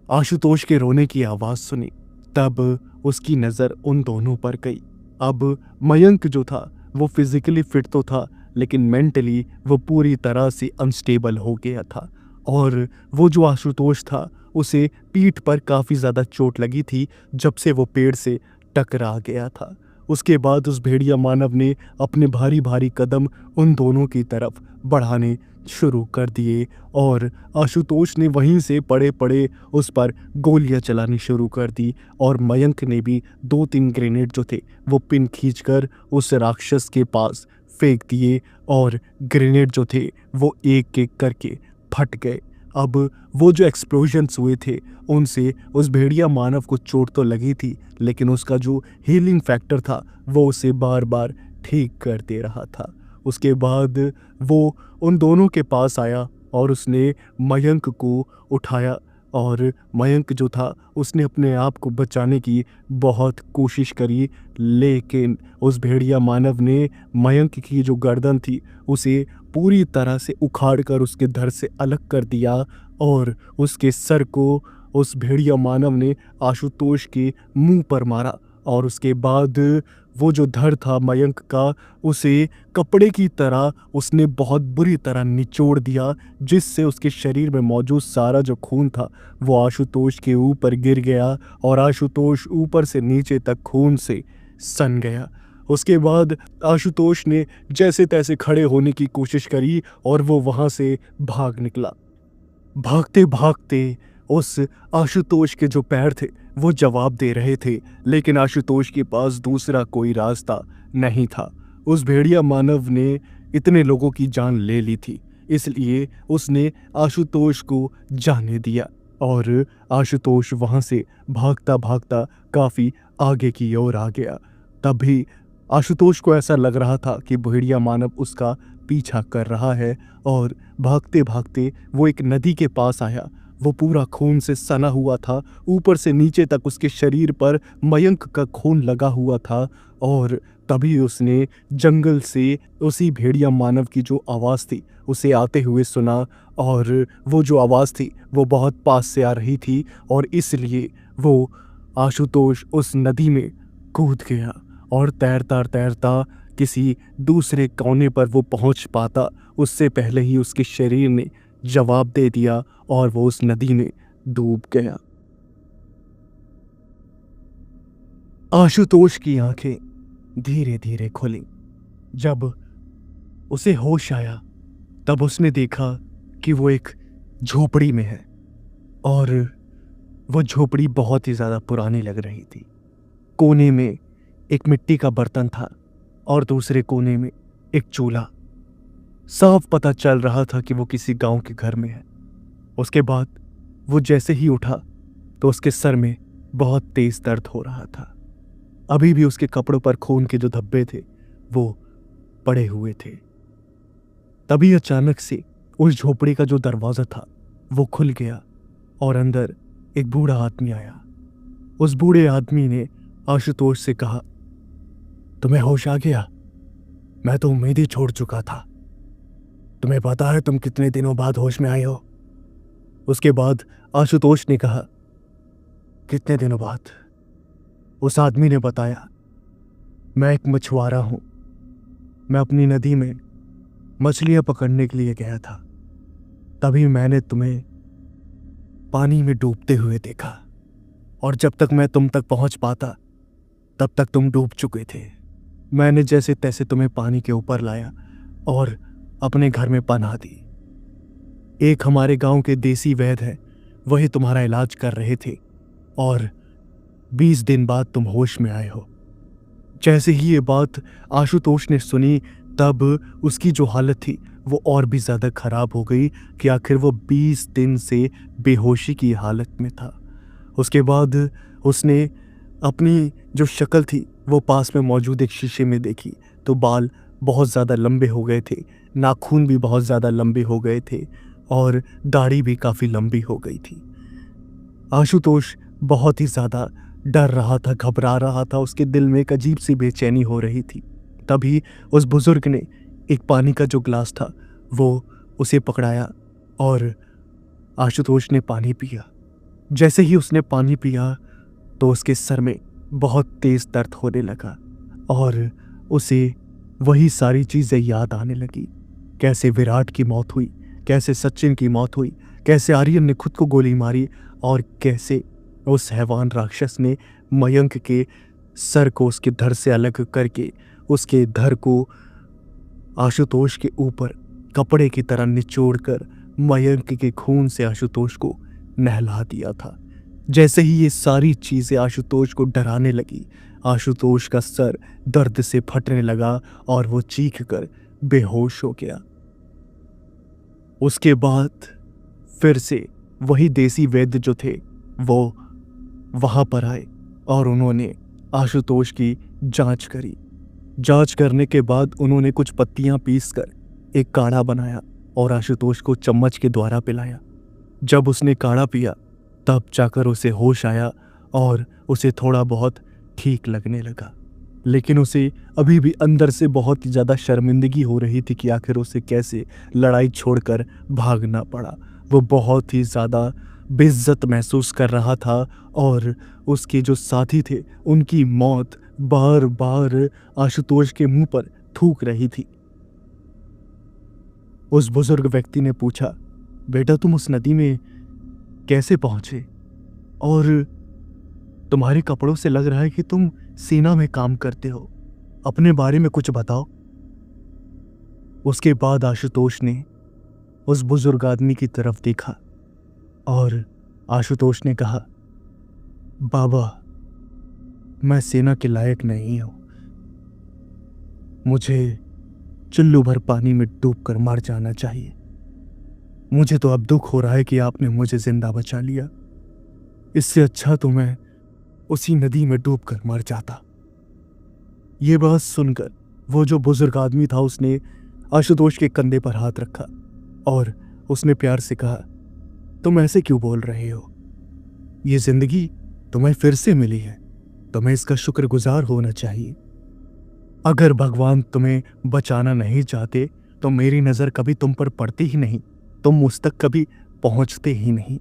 आशुतोष के रोने की आवाज़ सुनी, तब उसकी नज़र उन दोनों पर गई। अब मयंक जो था वो फिजिकली फिट तो था, लेकिन मेंटली वो पूरी तरह से अनस्टेबल हो गया था। और वो जो आशुतोष था उसे पीठ पर काफ़ी ज़्यादा चोट लगी थी जब से वो पेड़ से टकरा गया था। उसके बाद उस भेड़िया मानव ने अपने भारी भारी कदम उन दोनों की तरफ बढ़ाने शुरू कर दिए, और आशुतोष ने वहीं से पड़े पड़े उस पर गोलियां चलानी शुरू कर दी। और मयंक ने भी 2-3 ग्रेनेड जो थे वो पिन खींचकर उस राक्षस के पास फेंक दिए, और ग्रेनेड जो थे वो एक एक करके फट गए। अब वो जो एक्सप्लोजन्स हुए थे उनसे उस भेड़िया मानव को चोट तो लगी थी, लेकिन उसका जो हीलिंग फैक्टर था वो उसे बार बार ठीक कर दे रहा था। उसके बाद वो उन दोनों के पास आया और उसने मयंक को उठाया, और मयंक जो था उसने अपने आप को बचाने की बहुत कोशिश करी, लेकिन उस भेड़िया मानव ने मयंक की जो गर्दन थी उसे पूरी तरह से उखाड़कर उसके धड़ से अलग कर दिया, और उसके सर को उस भेड़िया मानव ने आशुतोष के मुंह पर मारा। और उसके बाद वो जो धड़ था मयंक का, उसे कपड़े की तरह उसने बहुत बुरी तरह निचोड़ दिया, जिससे उसके शरीर में मौजूद सारा जो खून था वो आशुतोष के ऊपर गिर गया, और आशुतोष ऊपर से नीचे तक खून से सन गया। उसके बाद आशुतोष ने जैसे तैसे खड़े होने की कोशिश करी और वो वहाँ से भाग निकला। भागते भागते उस आशुतोष के जो पैर थे वो जवाब दे रहे थे, लेकिन आशुतोष के पास दूसरा कोई रास्ता नहीं था। उस भेड़िया मानव ने इतने लोगों की जान ले ली थी, इसलिए उसने आशुतोष को जाने दिया, और आशुतोष वहाँ से भागता भागता काफ़ी आगे की ओर आ गया। तभी आशुतोष को ऐसा लग रहा था कि भेड़िया मानव उसका पीछा कर रहा है, और भागते भागते वो एक नदी के पास आया। वो पूरा खून से सना हुआ था, ऊपर से नीचे तक उसके शरीर पर मयंक का खून लगा हुआ था। और तभी उसने जंगल से उसी भेड़िया मानव की जो आवाज़ थी उसे आते हुए सुना, और वो जो आवाज़ थी वो बहुत पास से आ रही थी, और इसलिए वो आशुतोष उस नदी में कूद गया, और तैरता तैरता किसी दूसरे कोने पर वो पहुंच पाता उससे पहले ही उसके शरीर ने जवाब दे दिया, और वो उस नदी में डूब गया। आशुतोष की आंखें धीरे धीरे खुली। जब उसे होश आया तब उसने देखा कि वो एक झोपड़ी में है, और वो झोपड़ी बहुत ही ज़्यादा पुरानी लग रही थी। कोने में एक मिट्टी का बर्तन था और दूसरे कोने में एक चूल्हा। साफ पता चल रहा था कि वो किसी गांव के घर में है। उसके बाद वो जैसे ही उठा तो उसके सर में बहुत तेज दर्द हो रहा था। अभी भी उसके कपड़ों पर खून के जो धब्बे थे वो पड़े हुए थे। तभी अचानक से उस झोपड़ी का जो दरवाज़ा था वो खुल गया, और अंदर एक बूढ़ा आदमी आया। उस बूढ़े आदमी ने आशुतोष से कहा, तुम्हें होश आ गया? मैं तो उम्मीद ही छोड़ चुका था। तुम्हें पता है तुम कितने दिनों बाद होश में आए हो? उसके बाद आशुतोष ने कहा, कितने दिनों बाद? उस आदमी ने बताया, मैं एक मछुआरा हूं। मैं अपनी नदी में मछलियां पकड़ने के लिए गया था। तभी मैंने तुम्हें पानी में डूबते हुए देखा, और जब तक मैं तुम तक पहुंच पाता तब तक तुम डूब चुके थे। मैंने जैसे तैसे तुम्हें पानी के ऊपर लाया और अपने घर में पनाह दी। एक हमारे गांव के देसी वैद्य हैं, वही तुम्हारा इलाज कर रहे थे, और 20 दिन बाद तुम होश में आए हो। जैसे ही ये बात आशुतोष ने सुनी तब उसकी जो हालत थी वो और भी ज़्यादा ख़राब हो गई कि आखिर वो 20 दिन से बेहोशी की हालत में था। उसके बाद उसने अपनी जो शक्ल थी वो पास में मौजूद एक शीशे में देखी तो बाल बहुत ज़्यादा लंबे हो गए थे, नाखून भी बहुत ज़्यादा लंबे हो गए थे और दाढ़ी भी काफ़ी लंबी हो गई थी। आशुतोष बहुत ही ज़्यादा डर रहा था, घबरा रहा था, उसके दिल में एक अजीब सी बेचैनी हो रही थी। तभी उस बुज़ुर्ग ने एक पानी का जो ग्लास था वो उसे पकड़ाया और आशुतोष ने पानी पिया। जैसे ही उसने पानी पिया तो उसके सर में बहुत तेज़ दर्द होने लगा और उसे वही सारी चीज़ें याद आने लगी। कैसे विराट की मौत हुई, कैसे सचिन की मौत हुई, कैसे आर्यन ने खुद को गोली मारी और कैसे उस हैवान राक्षस ने मयंक के सर को उसके धड़ से अलग करके उसके धड़ को आशुतोष के ऊपर कपड़े की तरह निचोड़कर मयंक के खून से आशुतोष को नहला दिया था। जैसे ही ये सारी चीज़ें आशुतोष को डराने लगी, आशुतोष का सर दर्द से फटने लगा और वो चीख कर बेहोश हो गया। उसके बाद फिर से वही देसी वैद्य जो थे वो वहाँ पर आए और उन्होंने आशुतोष की जांच करी। जांच करने के बाद उन्होंने कुछ पत्तियां पीसकर एक काढ़ा बनाया और आशुतोष को चम्मच के द्वारा पिलाया। जब उसने काढ़ा पिया तब जाकर उसे होश आया और उसे थोड़ा बहुत ठीक लगने लगा, लेकिन उसे अभी भी अंदर से बहुत ही ज़्यादा शर्मिंदगी हो रही थी कि आखिर उसे कैसे लड़ाई छोड़कर भागना पड़ा। वो बहुत ही ज़्यादा बेइज्जत महसूस कर रहा था और उसके जो साथी थे उनकी मौत बार बार आशुतोष के मुंह पर थूक रही थी। उस बुजुर्ग व्यक्ति ने पूछा, बेटा तुम उस नदी में कैसे पहुंचे और तुम्हारे कपड़ों से लग रहा है कि तुम सेना में काम करते हो, अपने बारे में कुछ बताओ। उसके बाद आशुतोष ने उस बुजुर्ग आदमी की तरफ देखा और आशुतोष ने कहा, बाबा मैं सेना के लायक नहीं हूं, मुझे चुल्लू भर पानी में डूबकर मर जाना चाहिए। मुझे तो अब दुख हो रहा है कि आपने मुझे जिंदा बचा लिया, इससे अच्छा तो मैं उसी नदी में डूबकर मर जाता। ये बात सुनकर वो जो बुजुर्ग आदमी था उसने आशुतोष के कंधे पर हाथ रखा और उसने प्यार से कहा, तुम ऐसे क्यों बोल रहे हो? ये जिंदगी तुम्हें फिर से मिली है, तुम्हें इसका शुक्रगुजार होना चाहिए। अगर भगवान तुम्हें बचाना नहीं चाहते तो मेरी नज़र कभी तुम पर पड़ती ही नहीं, तुम मुझ तक कभी पहुंचते ही नहीं।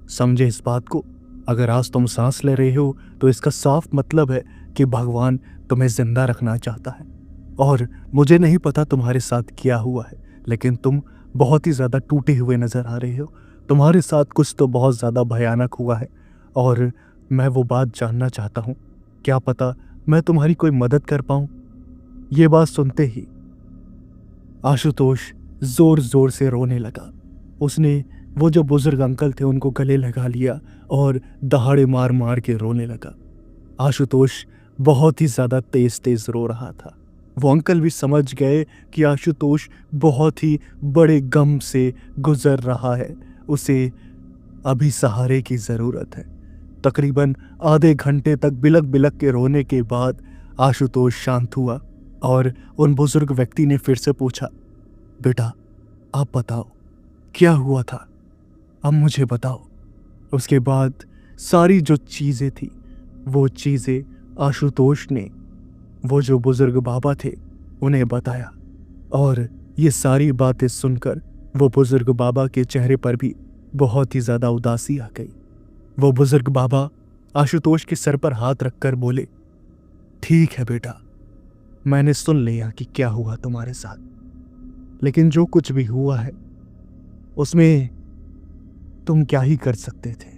समझे इस बात को? अगर आज तुम सांस ले रहे हो तो इसका साफ मतलब है कि भगवान तुम्हें जिंदा रखना चाहता है। और मुझे नहीं पता तुम्हारे साथ क्या हुआ है, लेकिन तुम बहुत ही ज़्यादा टूटे हुए नज़र आ रहे हो। तुम्हारे साथ कुछ तो बहुत ज़्यादा भयानक हुआ है और मैं वो बात जानना चाहता हूँ। क्या पता मैं तुम्हारी कोई मदद कर पाऊँ। ये बात सुनते ही आशुतोष जोर जोर से रोने लगा। उसने वो जो बुजुर्ग अंकल थे उनको गले लगा लिया और दहाड़े मार मार के रोने लगा। आशुतोष बहुत ही ज़्यादा तेज तेज रो रहा था। वो अंकल भी समझ गए कि आशुतोष बहुत ही बड़े गम से गुजर रहा है, उसे अभी सहारे की ज़रूरत है। तकरीबन आधे घंटे तक बिलक बिलक के रोने के बाद आशुतोष शांत हुआ और उन बुजुर्ग व्यक्ति ने फिर से पूछा, बेटा आप बताओ क्या हुआ था, अब मुझे बताओ। उसके बाद सारी जो चीज़ें थी वो चीज़ें आशुतोष ने वो जो बुजुर्ग बाबा थे उन्हें बताया और ये सारी बातें सुनकर वो बुजुर्ग बाबा के चेहरे पर भी बहुत ही ज़्यादा उदासी आ गई। वो बुजुर्ग बाबा आशुतोष के सर पर हाथ रखकर बोले, ठीक है बेटा, मैंने सुन लिया कि क्या हुआ तुम्हारे साथ, लेकिन जो कुछ भी हुआ है उसमें तुम क्या ही कर सकते थे।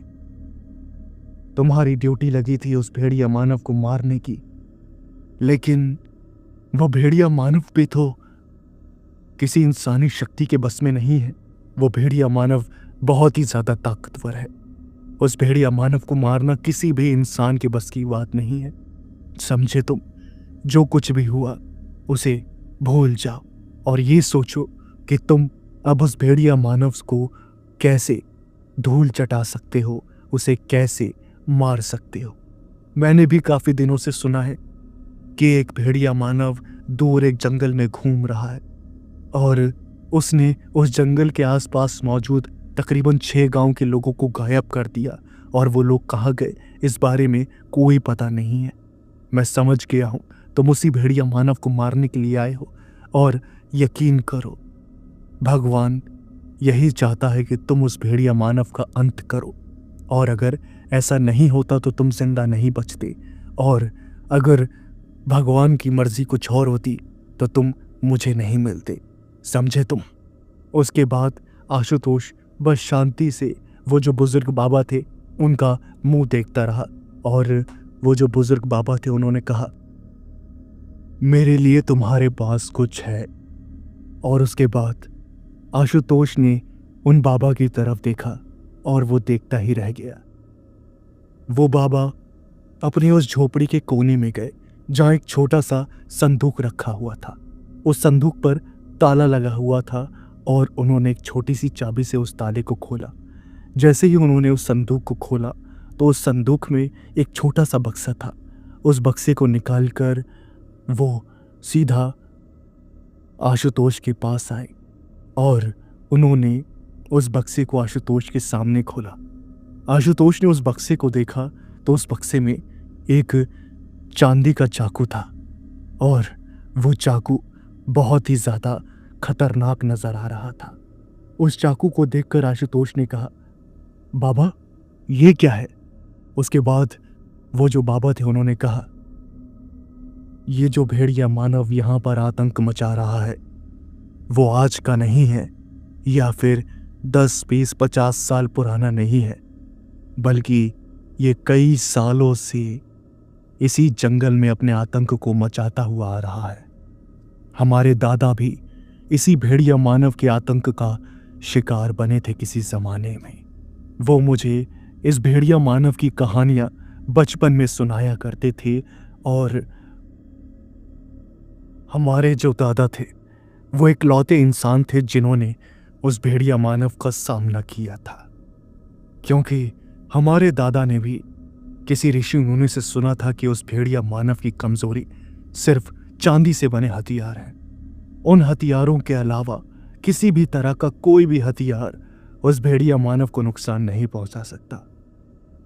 तुम्हारी ड्यूटी लगी थी उस भेड़िया मानव को मारने की, लेकिन वो भेड़िया मानव भी तो किसी इंसानी शक्ति के बस में नहीं है। वो भेड़िया मानव बहुत ही ज़्यादा ताकतवर है। उस भेड़िया मानव को मारना किसी भी इंसान के बस की बात नहीं है। समझे तुम? जो कुछ भी हुआ उसे भूल जाओ। और ये सोचो कि तुम अब उस भेड़िया मानव को कैसे धूल चटा सकते हो, उसे कैसे मार सकते हो। मैंने भी काफी दिनों से सुना है कि एक भेड़िया मानव दूर एक जंगल में घूम रहा है और उसने उस जंगल के आसपास मौजूद तकरीबन 6 गांव के लोगों को गायब कर दिया और वो लोग कहाँ गए इस बारे में कोई पता नहीं है। मैं समझ गया हूं तुम उसी भेड़िया मानव को मारने के लिए आए हो, और यकीन करो भगवान यही चाहता है कि तुम उस भेड़िया मानव का अंत करो। और अगर ऐसा नहीं होता तो तुम जिंदा नहीं बचते, और अगर भगवान की मर्जी कुछ और होती तो तुम मुझे नहीं मिलते, समझे तुम। उसके बाद आशुतोष बस शांति से वो जो बुजुर्ग बाबा थे उनका मुंह देखता रहा, और वो जो बुजुर्ग बाबा थे उन्होंने कहा, मेरे लिए तुम्हारे पास कुछ है। और उसके बाद आशुतोष ने उन बाबा की तरफ देखा और वो देखता ही रह गया। वो बाबा अपनी उस झोपड़ी के कोने में गए जहां एक छोटा सा संदूक रखा हुआ था। उस संदूक पर ताला लगा हुआ था और उन्होंने एक छोटी सी चाबी से उस ताले को खोला। जैसे ही उन्होंने उस संदूक को खोला तो उस संदूक में एक छोटा सा बक्सा था। उस बक्से को निकालकर वो सीधा आशुतोष के पास आए और उन्होंने उस बक्से को आशुतोष के सामने खोला। आशुतोष ने उस बक्से को देखा तो उस बक्से में एक चांदी का चाकू था, और वो चाकू बहुत ही ज्यादा खतरनाक नजर आ रहा था। उस चाकू को देखकर आशुतोष ने कहा, बाबा ये क्या है? उसके बाद वो जो बाबा थे उन्होंने कहा, ये जो भेड़िया मानव यहां पर आतंक मचा रहा है वो आज का नहीं है, या फिर 10, 20, 50 साल पुराना नहीं है, बल्कि ये कई सालों से इसी जंगल में अपने आतंक को मचाता हुआ आ रहा है। हमारे दादा भी इसी भेड़िया मानव के आतंक का शिकार बने थे किसी जमाने में। वो मुझे इस भेड़िया मानव की कहानियां बचपन में सुनाया करते थे, और हमारे जो दादा थे वो इकलौते इंसान थे जिन्होंने उस भेड़िया मानव का सामना किया था, क्योंकि हमारे दादा ने भी किसी ऋषि मुनि से सुना था कि उस भेड़िया मानव की कमजोरी सिर्फ चांदी से बने हथियार हैं। उन हथियारों के अलावा किसी भी तरह का कोई भी हथियार उस भेड़िया मानव को नुकसान नहीं पहुंचा सकता।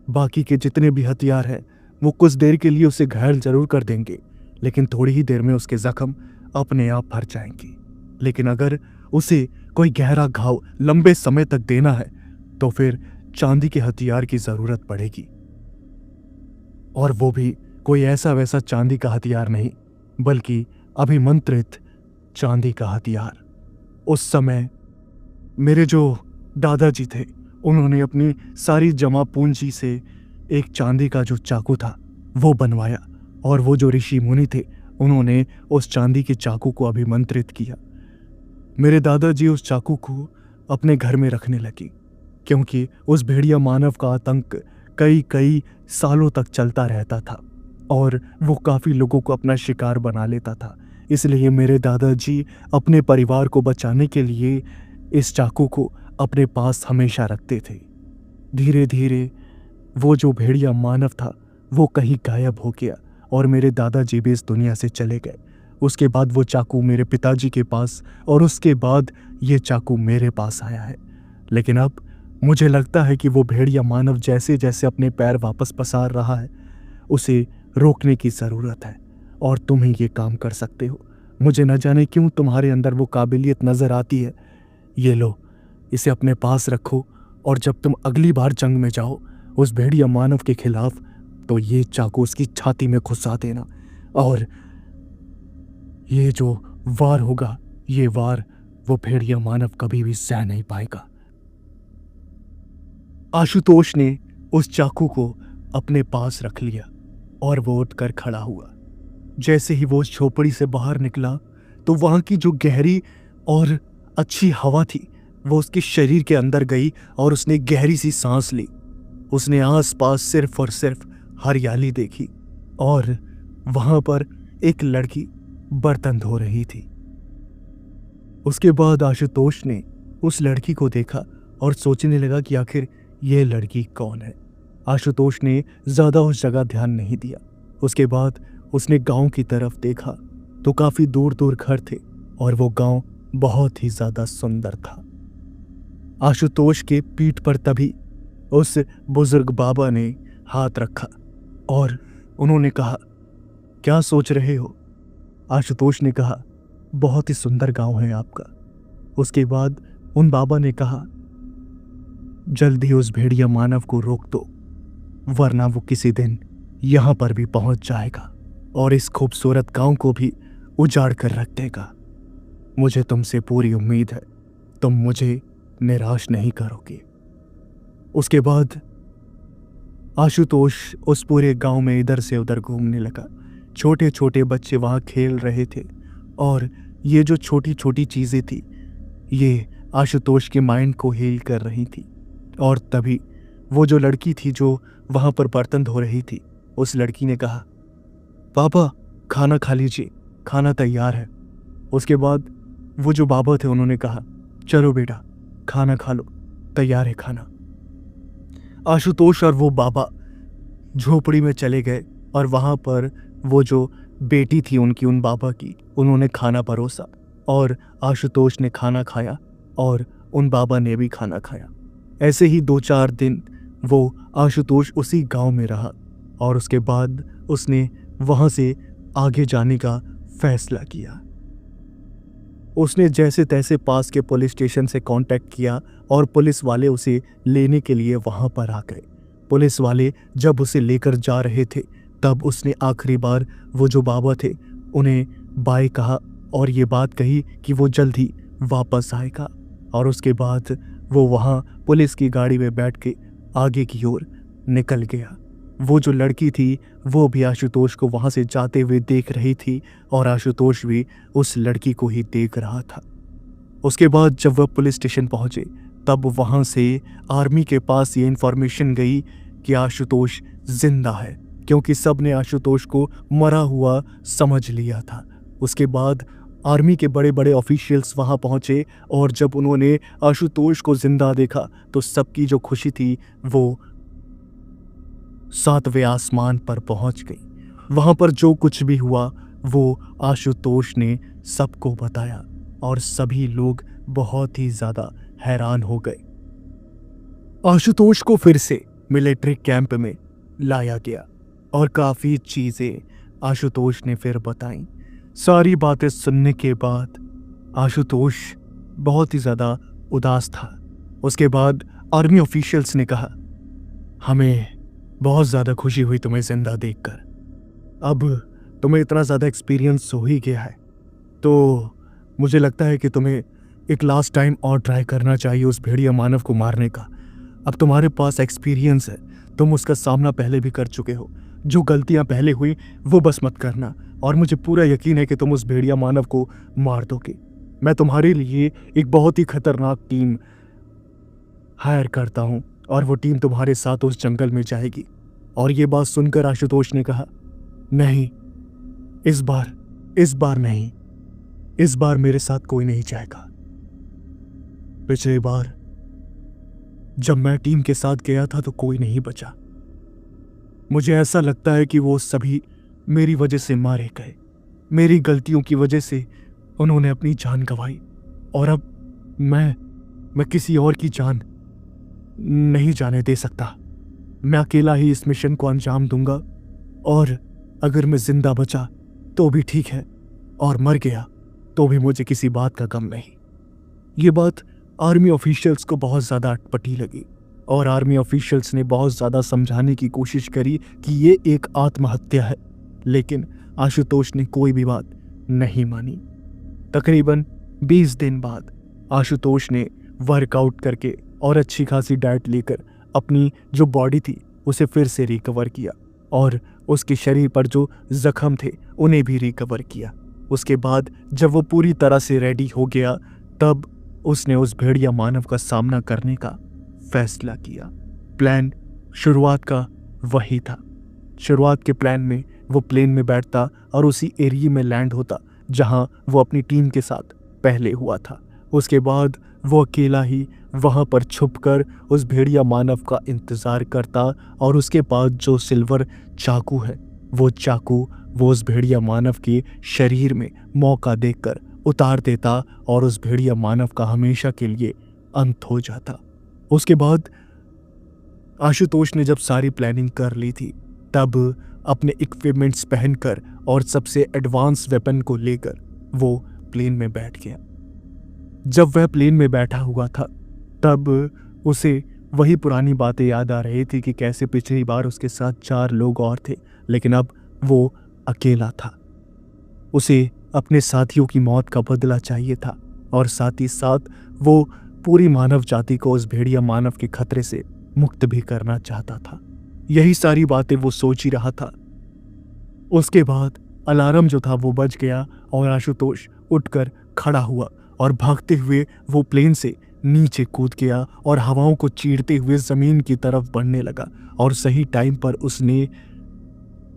बाकी के जितने भी हथियार हैं वो कुछ देर के लिए उसे घायल जरूर कर देंगे, लेकिन थोड़ी ही देर में उसके जख्म अपने आप भर जाएंगे। लेकिन अगर उसे कोई गहरा घाव लंबे समय तक देना है तो फिर चांदी के हथियार की जरूरत पड़ेगी, और वो भी कोई ऐसा वैसा चांदी का हथियार नहीं, बल्कि अभिमंत्रित चांदी का हथियार। उस समय मेरे जो दादाजी थे उन्होंने अपनी सारी जमा पूंजी से एक चांदी का जो चाकू था वो बनवाया, और वो जो ऋषि मुनि थे उन्होंने उस चांदी के चाकू को अभिमंत्रित किया। मेरे दादाजी उस चाकू को अपने घर में रखने लगे, क्योंकि उस भेड़िया मानव का आतंक कई सालों तक चलता रहता था और वो काफी लोगों को अपना शिकार बना लेता था। इसलिए मेरे दादाजी अपने परिवार को बचाने के लिए इस चाकू को अपने पास हमेशा रखते थे। धीरे धीरे वो जो भेड़िया मानव था वो कहीं गायब हो गया और मेरे दादाजी भी इस दुनिया से चले गए। उसके बाद वो चाकू मेरे पिताजी के पास, और उसके बाद ये चाकू मेरे पास आया है। लेकिन अब मुझे लगता है कि वो भेड़िया मानव जैसे जैसे अपने पैर वापस पसार रहा है, उसे रोकने की ज़रूरत है, और तुम ही ये काम कर सकते हो। मुझे न जाने क्यों तुम्हारे अंदर वो काबिलियत नज़र आती है। ये लो, इसे अपने पास रखो, और जब तुम अगली बार जंग में जाओ उस भेड़िया मानव के खिलाफ, तो ये चाकू उसकी छाती में घुसा देना, और ये जो वार होगा, ये वार वो भेड़िया मानव कभी भी सह नहीं पाएगा। आशुतोष ने उस चाकू को अपने पास रख लिया और वो उठकर खड़ा हुआ। जैसे ही वो उस झोपड़ी से बाहर निकला तो वहां की जो गहरी और अच्छी हवा थी वो उसके शरीर के अंदर गई और उसने गहरी सी सांस ली। उसने आसपास सिर्फ और सिर्फ हरियाली देखी, और वहां पर एक लड़की बर्तन धो रही थी। उसके बाद आशुतोष ने उस लड़की को देखा और सोचने लगा कि आखिर यह लड़की कौन है। आशुतोष ने ज़्यादा उस जगह ध्यान नहीं दिया। उसके बाद उसने गांव की तरफ देखा तो काफ़ी दूर दूर घर थे और वो गांव बहुत ही ज़्यादा सुंदर था। आशुतोष के पीठ पर तभी उस बुजुर्ग बाबा ने हाथ रखा और उन्होंने कहा, क्या सोच रहे हो? आशुतोष ने कहा, बहुत ही सुंदर गांव है आपका। उसके बाद उन बाबा ने कहा, जल्दी उस भेड़िया मानव को रोक दो, वरना वो किसी दिन यहां पर भी पहुंच जाएगा और इस खूबसूरत गांव को भी उजाड़ कर रख देगा। मुझे तुमसे पूरी उम्मीद है, तुम मुझे निराश नहीं करोगे। उसके बाद आशुतोष उस पूरे गांव में इधर से उधर घूमने लगा। छोटे छोटे बच्चे वहां खेल रहे थे और ये जो छोटी छोटी चीजें थी ये आशुतोष के माइंड को हील कर रही थी। और तभी वो जो लड़की थी जो वहां पर बर्तन धो रही थी, उस लड़की ने कहा, पापा खाना खा लीजिए, खाना तैयार है। उसके बाद वो जो बाबा थे उन्होंने कहा, चलो बेटा खाना खा लो, तैयार है खाना। आशुतोष और वो बाबा झोपड़ी में चले गए और वहां पर वो जो बेटी थी उनकी, उन बाबा की, उन्होंने खाना परोसा और आशुतोष ने खाना खाया और उन बाबा ने भी खाना खाया। ऐसे ही 2-4 दिन वो आशुतोष उसी गांव में रहा और उसके बाद उसने वहां से आगे जाने का फैसला किया। उसने जैसे तैसे पास के पुलिस स्टेशन से कांटेक्ट किया और पुलिस वाले उसे लेने के लिए वहां पर आ गए। पुलिस वाले जब उसे लेकर जा रहे थे तब उसने आखिरी बार वो जो बाबा थे उन्हें बाय कहा और ये बात कही कि वो जल्द ही वापस आएगा। और उसके बाद वो वहाँ पुलिस की गाड़ी में बैठ के आगे की ओर निकल गया। वो जो लड़की थी वो भी आशुतोष को वहाँ से जाते हुए देख रही थी और आशुतोष भी उस लड़की को ही देख रहा था। उसके बाद जब वह पुलिस स्टेशन पहुँचे तब वहाँ से आर्मी के पास ये इन्फॉर्मेशन गई कि आशुतोष जिंदा है, क्योंकि सब ने आशुतोष को मरा हुआ समझ लिया था। उसके बाद आर्मी के बड़े बड़े ऑफिशियल्स वहां पहुंचे और जब उन्होंने आशुतोष को जिंदा देखा तो सबकी जो खुशी थी वो 7वें आसमान पर पहुंच गई। वहां पर जो कुछ भी हुआ वो आशुतोष ने सबको बताया और सभी लोग बहुत ही ज्यादा हैरान हो गए। आशुतोष को फिर से मिलिट्री कैंप में लाया गया और काफी चीजें आशुतोष ने फिर बताई। सारी बातें सुनने के बाद आशुतोष बहुत ही ज़्यादा उदास था। उसके बाद आर्मी ऑफिशियल्स ने कहा, हमें बहुत ज़्यादा खुशी हुई तुम्हें जिंदा देखकर। अब तुम्हें इतना ज़्यादा एक्सपीरियंस हो ही गया है तो मुझे लगता है कि तुम्हें एक लास्ट टाइम और ट्राई करना चाहिए उस भेड़िया मानव को मारने का। अब तुम्हारे पास एक्सपीरियंस है, तुम उसका सामना पहले भी कर चुके हो। जो गलतियां पहले हुई वो बस मत करना और मुझे पूरा यकीन है कि तुम उस भेड़िया मानव को मार दोगे। मैं तुम्हारे लिए एक बहुत ही खतरनाक टीम हायर करता हूं और वो टीम तुम्हारे साथ उस जंगल में जाएगी। और ये बात सुनकर आशुतोष ने कहा, नहीं, इस बार नहीं, इस बार मेरे साथ कोई नहीं जाएगा। पिछली बार जब मैं टीम के साथ गया था तो कोई नहीं बचा। मुझे ऐसा लगता है कि वो सभी मेरी वजह से मारे गए। मेरी गलतियों की वजह से उन्होंने अपनी जान गंवाई और अब मैं किसी और की जान नहीं जाने दे सकता। मैं अकेला ही इस मिशन को अंजाम दूंगा और अगर मैं जिंदा बचा तो भी ठीक है और मर गया तो भी मुझे किसी बात का गम नहीं। ये बात आर्मी ऑफिशियल्स को बहुत ज़्यादा अटपटी लगी और आर्मी ऑफिशियल्स ने बहुत ज़्यादा समझाने की कोशिश करी कि ये एक आत्महत्या है, लेकिन आशुतोष ने कोई भी बात नहीं मानी। तकरीबन 20 दिन बाद आशुतोष ने वर्कआउट करके और अच्छी खासी डाइट लेकर अपनी जो बॉडी थी उसे फिर से रिकवर किया और उसके शरीर पर जो जख्म थे उन्हें भी रिकवर किया। उसके बाद जब वो पूरी तरह से रेडी हो गया तब उसने उस भेड़िया मानव का सामना करने का फैसला किया। प्लान शुरुआत का वही था। शुरुआत के प्लान में वो प्लेन में बैठता और उसी एरिया में लैंड होता जहां वो अपनी टीम के साथ पहले हुआ था। उसके बाद वो अकेला ही वहाँ पर छुपकर उस भेड़िया मानव का इंतज़ार करता और उसके बाद जो सिल्वर चाकू है वो चाकू वो उस भेड़िया मानव के शरीर में मौका देखकर उतार देता और उस भेड़िया मानव का हमेशा के लिए अंत हो जाता। उसके बाद आशुतोष ने जब सारी प्लानिंग कर ली थी तब अपने इक्विपमेंट्स पहनकर और सबसे एडवांस वेपन को लेकर वो प्लेन में बैठ गया। जब वह प्लेन में बैठा हुआ था तब उसे वही पुरानी बातें याद आ रही थी कि कैसे पिछली बार उसके साथ 4 लोग और थे, लेकिन अब वो अकेला था। उसे अपने साथियों की मौत का बदला चाहिए था और साथ ही साथ वो पूरी मानव जाति को उस भेड़िया मानव के खतरे से मुक्त भी करना चाहता था। यही सारी बातें वो सोच ही रहा था। उसके बाद अलार्म जो था वो बज गया और आशुतोष उठकर खड़ा हुआ और भागते हुए वो प्लेन से नीचे कूद गया और हवाओं को चीरते हुए जमीन की तरफ बढ़ने लगा और सही टाइम पर उसने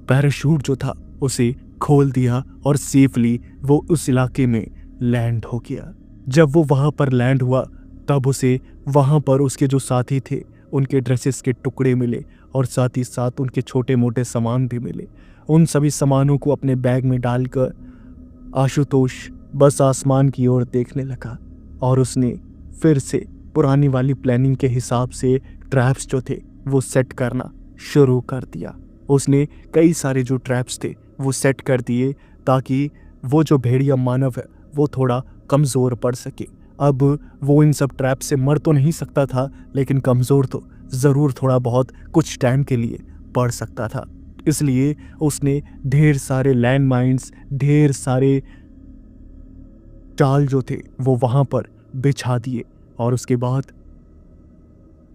पैराशूट जो था उसे खोल दिया और सेफली वो उस इलाके में लैंड हो गया। जब वो वहां पर लैंड हुआ तब उसे वहां पर उसके जो साथी थे उनके ड्रेसेस के टुकड़े मिले और साथ ही साथ उनके छोटे मोटे सामान भी मिले। उन सभी सामानों को अपने बैग में डालकर आशुतोष बस आसमान की ओर देखने लगा और उसने फिर से पुरानी वाली प्लानिंग के हिसाब से ट्रैप्स जो थे वो सेट करना शुरू कर दिया। उसने कई सारे जो ट्रैप्स थे वो सेट कर दिए ताकि वो जो भेड़िया मानव है वो थोड़ा कमज़ोर पड़ सके। अब वो इन सब ट्रैप से मर तो नहीं सकता था, लेकिन कमज़ोर तो ज़रूर थोड़ा बहुत कुछ टाइम के लिए पड़ सकता था। इसलिए उसने ढेर सारे लैंड माइन्स, ढेर सारे टाल जो थे वो वहाँ पर बिछा दिए और उसके बाद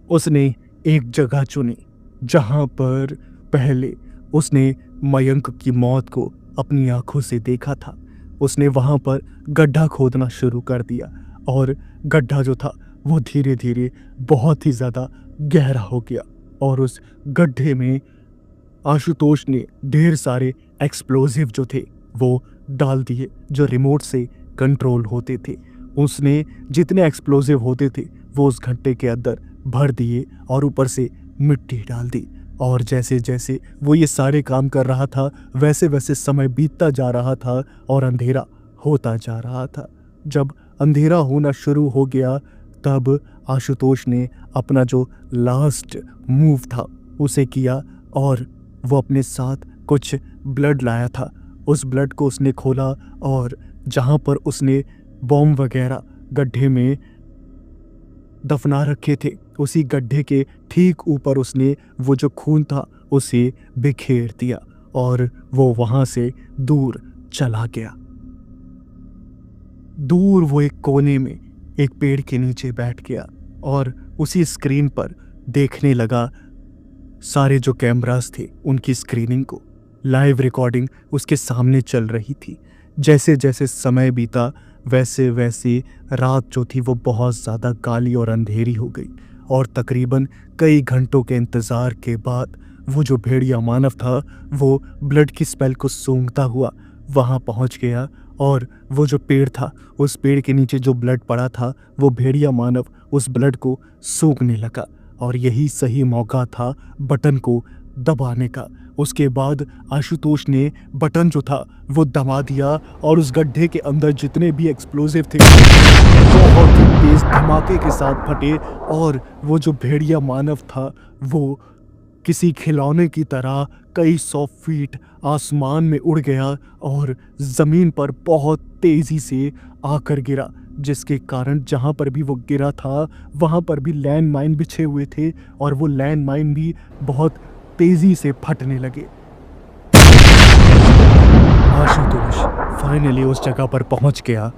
उसने एक जगह चुनी जहाँ पर पहले उसने मयंक की मौत को अपनी आंखों से देखा था। उसने वहाँ पर गड्ढा खोदना शुरू कर दिया और गड्ढा जो था वो धीरे धीरे बहुत ही ज़्यादा गहरा हो गया और उस गड्ढे में आशुतोष ने ढेर सारे एक्सप्लोजिव जो थे वो डाल दिए जो रिमोट से कंट्रोल होते थे। उसने जितने एक्सप्लोजिव होते थे वो उस गड्ढे के अंदर भर दिए और ऊपर से मिट्टी डाल दी और जैसे जैसे वो ये सारे काम कर रहा था वैसे वैसे समय बीतता जा रहा था और अंधेरा होता जा रहा था। जब अंधेरा होना शुरू हो गया तब आशुतोष ने अपना जो लास्ट मूव था उसे किया और वो अपने साथ कुछ ब्लड लाया था। उस ब्लड को उसने खोला और जहाँ पर उसने बॉम्ब वगैरह गड्ढे में दफना रखे थे उसी गड्ढे के ठीक ऊपर उसने वो जो खून था उसे बिखेर दिया और वो वहाँ से दूर चला गया। दूर वो एक कोने में एक पेड़ के नीचे बैठ गया और उसी स्क्रीन पर देखने लगा सारे जो कैमरास थे उनकी स्क्रीनिंग को। लाइव रिकॉर्डिंग उसके सामने चल रही थी। जैसे जैसे समय बीता वैसे वैसे रात जो थी वो बहुत ज़्यादा काली और अंधेरी हो गई और तकरीबन कई घंटों के इंतज़ार के बाद वो जो भेड़िया मानव था वो ब्लड की स्मेल को सूंघता हुआ वहाँ पहुँच गया और वो जो पेड़ था उस पेड़ के नीचे जो ब्लड पड़ा था वो भेड़िया मानव उस ब्लड को सूंघने लगा और यही सही मौका था बटन को दबाने का। उसके बाद आशुतोष ने बटन जो था वो दबा दिया और उस गड्ढे के अंदर जितने भी एक्सप्लोजिव थे बहुत ही तेज धमाके के साथ फटे और वो जो भेड़िया मानव था वो किसी खिलौने की तरह कई 100 फीट आसमान में उड़ गया और ज़मीन पर बहुत तेज़ी से आकर गिरा, जिसके कारण जहाँ पर भी वो गिरा था वहाँ पर भी लैंड माइन बिछे हुए थे और वो लैंड माइन भी बहुत तेज़ी से फटने लगे। आशुतोष फाइनली उस जगह पर पहुँच गया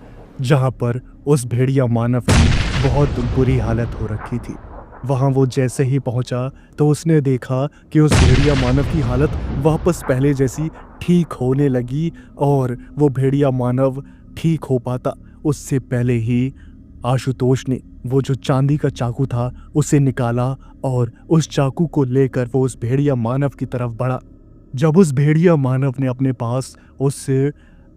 जहाँ पर उस भेड़िया मानव की बहुत बुरी हालत हो रखी थी। वहाँ वो जैसे ही पहुँचा तो उसने देखा कि उस भेड़िया मानव की हालत वापस पहले जैसी ठीक होने लगी और वो भेड़िया मानव ठीक हो पाता उससे पहले ही आशुतोष ने वो जो चांदी का चाकू था उसे निकाला और उस चाकू को लेकर वो उस भेड़िया मानव की तरफ बढ़ा। जब उस भेड़िया मानव ने अपने पास उस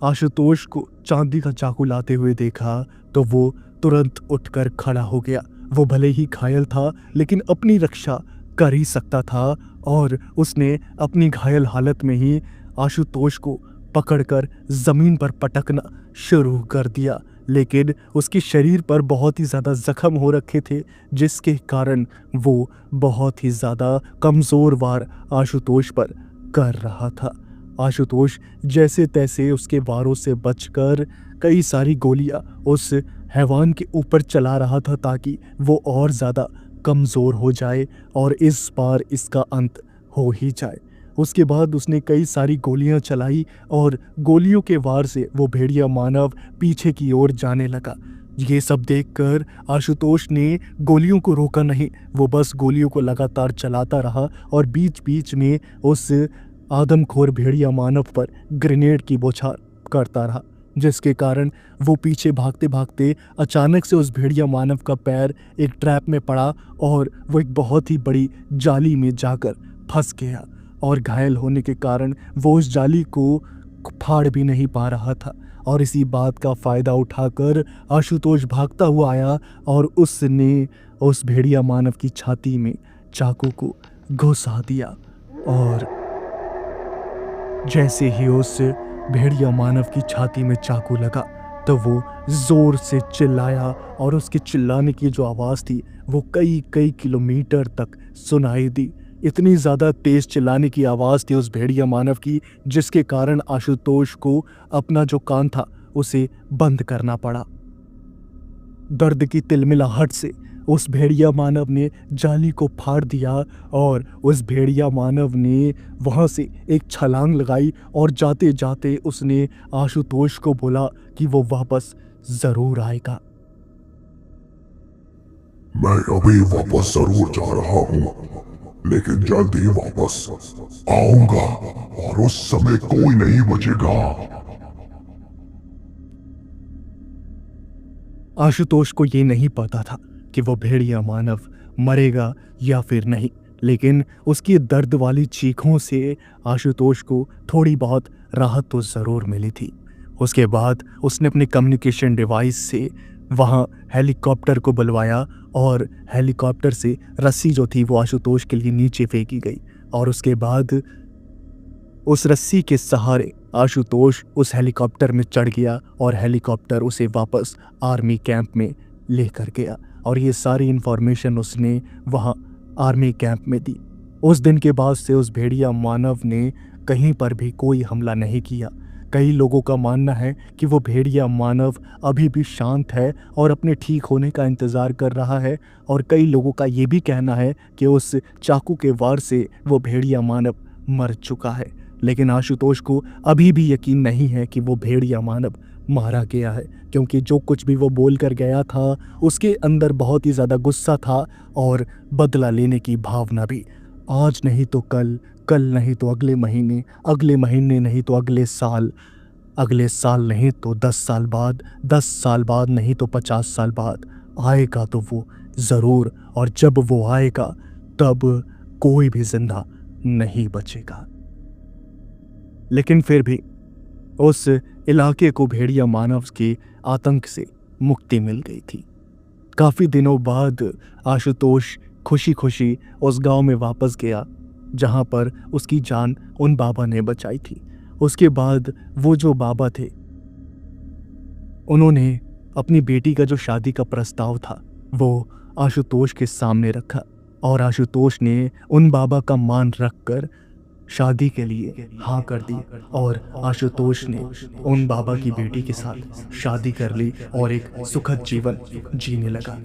आशुतोष को चांदी का चाकू लाते हुए देखा तो वो तुरंत उठकर खड़ा हो गया। वो भले ही घायल था लेकिन अपनी रक्षा कर ही सकता था और उसने अपनी घायल हालत में ही आशुतोष को पकड़कर जमीन पर पटकना शुरू कर दिया। लेकिन उसके शरीर पर बहुत ही ज़्यादा जख्म हो रखे थे, जिसके कारण वो बहुत ही ज़्यादा कमज़ोर वार आशुतोष पर कर रहा था। आशुतोष जैसे तैसे उसके वारों से बचकर कई सारी गोलियां उस हैवान के ऊपर चला रहा था ताकि वो और ज़्यादा कमज़ोर हो जाए और इस बार इसका अंत हो ही जाए। उसके बाद उसने कई सारी गोलियां चलाई और गोलियों के वार से वो भेड़िया मानव पीछे की ओर जाने लगा। ये सब देखकर आशुतोष ने गोलियों को रोका नहीं, वो बस गोलियों को लगातार चलाता रहा और बीच बीच में उस आदमखोर भेड़िया मानव पर ग्रेनेड की बौछार करता रहा, जिसके कारण वो पीछे भागते भागते अचानक से उस भेड़िया मानव का पैर एक ट्रैप में पड़ा और वो एक बहुत ही बड़ी जाली में जाकर फंस गया और घायल होने के कारण वो उस जाली को फाड़ भी नहीं पा रहा था। और इसी बात का फ़ायदा उठाकर आशुतोष भागता हुआ आया और उसने उस भेड़िया मानव की छाती में चाकू को घुसा दिया। और जैसे ही उस भेड़िया मानव की छाती में चाकू लगा तो वो जोर से चिल्लाया और उसके चिल्लाने की जो आवाज़ थी वो कई कई किलोमीटर तक सुनाई दी। इतनी ज़्यादा तेज़ चिल्लाने की आवाज़ थी उस भेड़िया मानव की, जिसके कारण आशुतोष को अपना जो कान था उसे बंद करना पड़ा। दर्द की तिलमिलाहट से उस भेड़िया मानव ने जाली को फाड़ दिया और उस भेड़िया मानव ने वहाँ से एक छलांग लगाई और जाते जाते उसने आशुतोष को बोला कि वो वापस ज़रूर आएगा। मैं अभी वापस जरूर जा रहा हूँ, लेकिन जल्दी वापस आऊंगा और उस समय कोई नहीं बचेगा। आशुतोष को ये नहीं पता था कि वो भेड़िया मानव मरेगा या फिर नहीं, लेकिन उसकी दर्द वाली चीखों से आशुतोष को थोड़ी बहुत राहत तो ज़रूर मिली थी। उसके बाद उसने अपने कम्युनिकेशन डिवाइस से वहाँ हेलीकॉप्टर को बुलवाया और हेलीकॉप्टर से रस्सी जो थी वो आशुतोष के लिए नीचे फेंकी गई और उसके बाद उस रस्सी के सहारे आशुतोष उस हेलीकॉप्टर में चढ़ गया और हेलीकॉप्टर उसे वापस आर्मी कैंप में लेकर गया। और ये सारी इन्फॉर्मेशन उसने वहाँ आर्मी कैंप में दी। उस दिन के बाद से उस भेड़िया मानव ने कहीं पर भी कोई हमला नहीं किया। कई लोगों का मानना है कि वो भेड़िया मानव अभी भी शांत है और अपने ठीक होने का इंतज़ार कर रहा है, और कई लोगों का ये भी कहना है कि उस चाकू के वार से वो भेड़िया मानव मर चुका है। लेकिन आशुतोष को अभी भी यकीन नहीं है कि वो भेड़िया मानव मारा गया है, क्योंकि जो कुछ भी वो बोल कर गया था उसके अंदर बहुत ही ज़्यादा गुस्सा था और बदला लेने की भावना भी। आज नहीं तो कल, कल नहीं तो अगले महीने नहीं तो अगले साल नहीं तो 10 साल बाद, 10 साल बाद नहीं तो 50 साल बाद आएगा तो वो ज़रूर, और जब वो आएगा तब कोई भी जिंदा नहीं बचेगा। लेकिन फिर भी उस इलाके को भेड़िया मानव के आतंक से मुक्ति मिल गई थी। काफ़ी दिनों बाद आशुतोष खुशी खुशी उस गांव में वापस गया जहां पर उसकी जान उन बाबा ने बचाई थी। उसके बाद वो जो बाबा थे उन्होंने अपनी बेटी का जो शादी का प्रस्ताव था वो आशुतोष के सामने रखा और आशुतोष ने उन बाबा का मान रखकर शादी के लिए हाँ कर दी और आशुतोष ने उन बाबा की बेटी के साथ शादी कर ली और एक सुखद जीवन जीने लगा।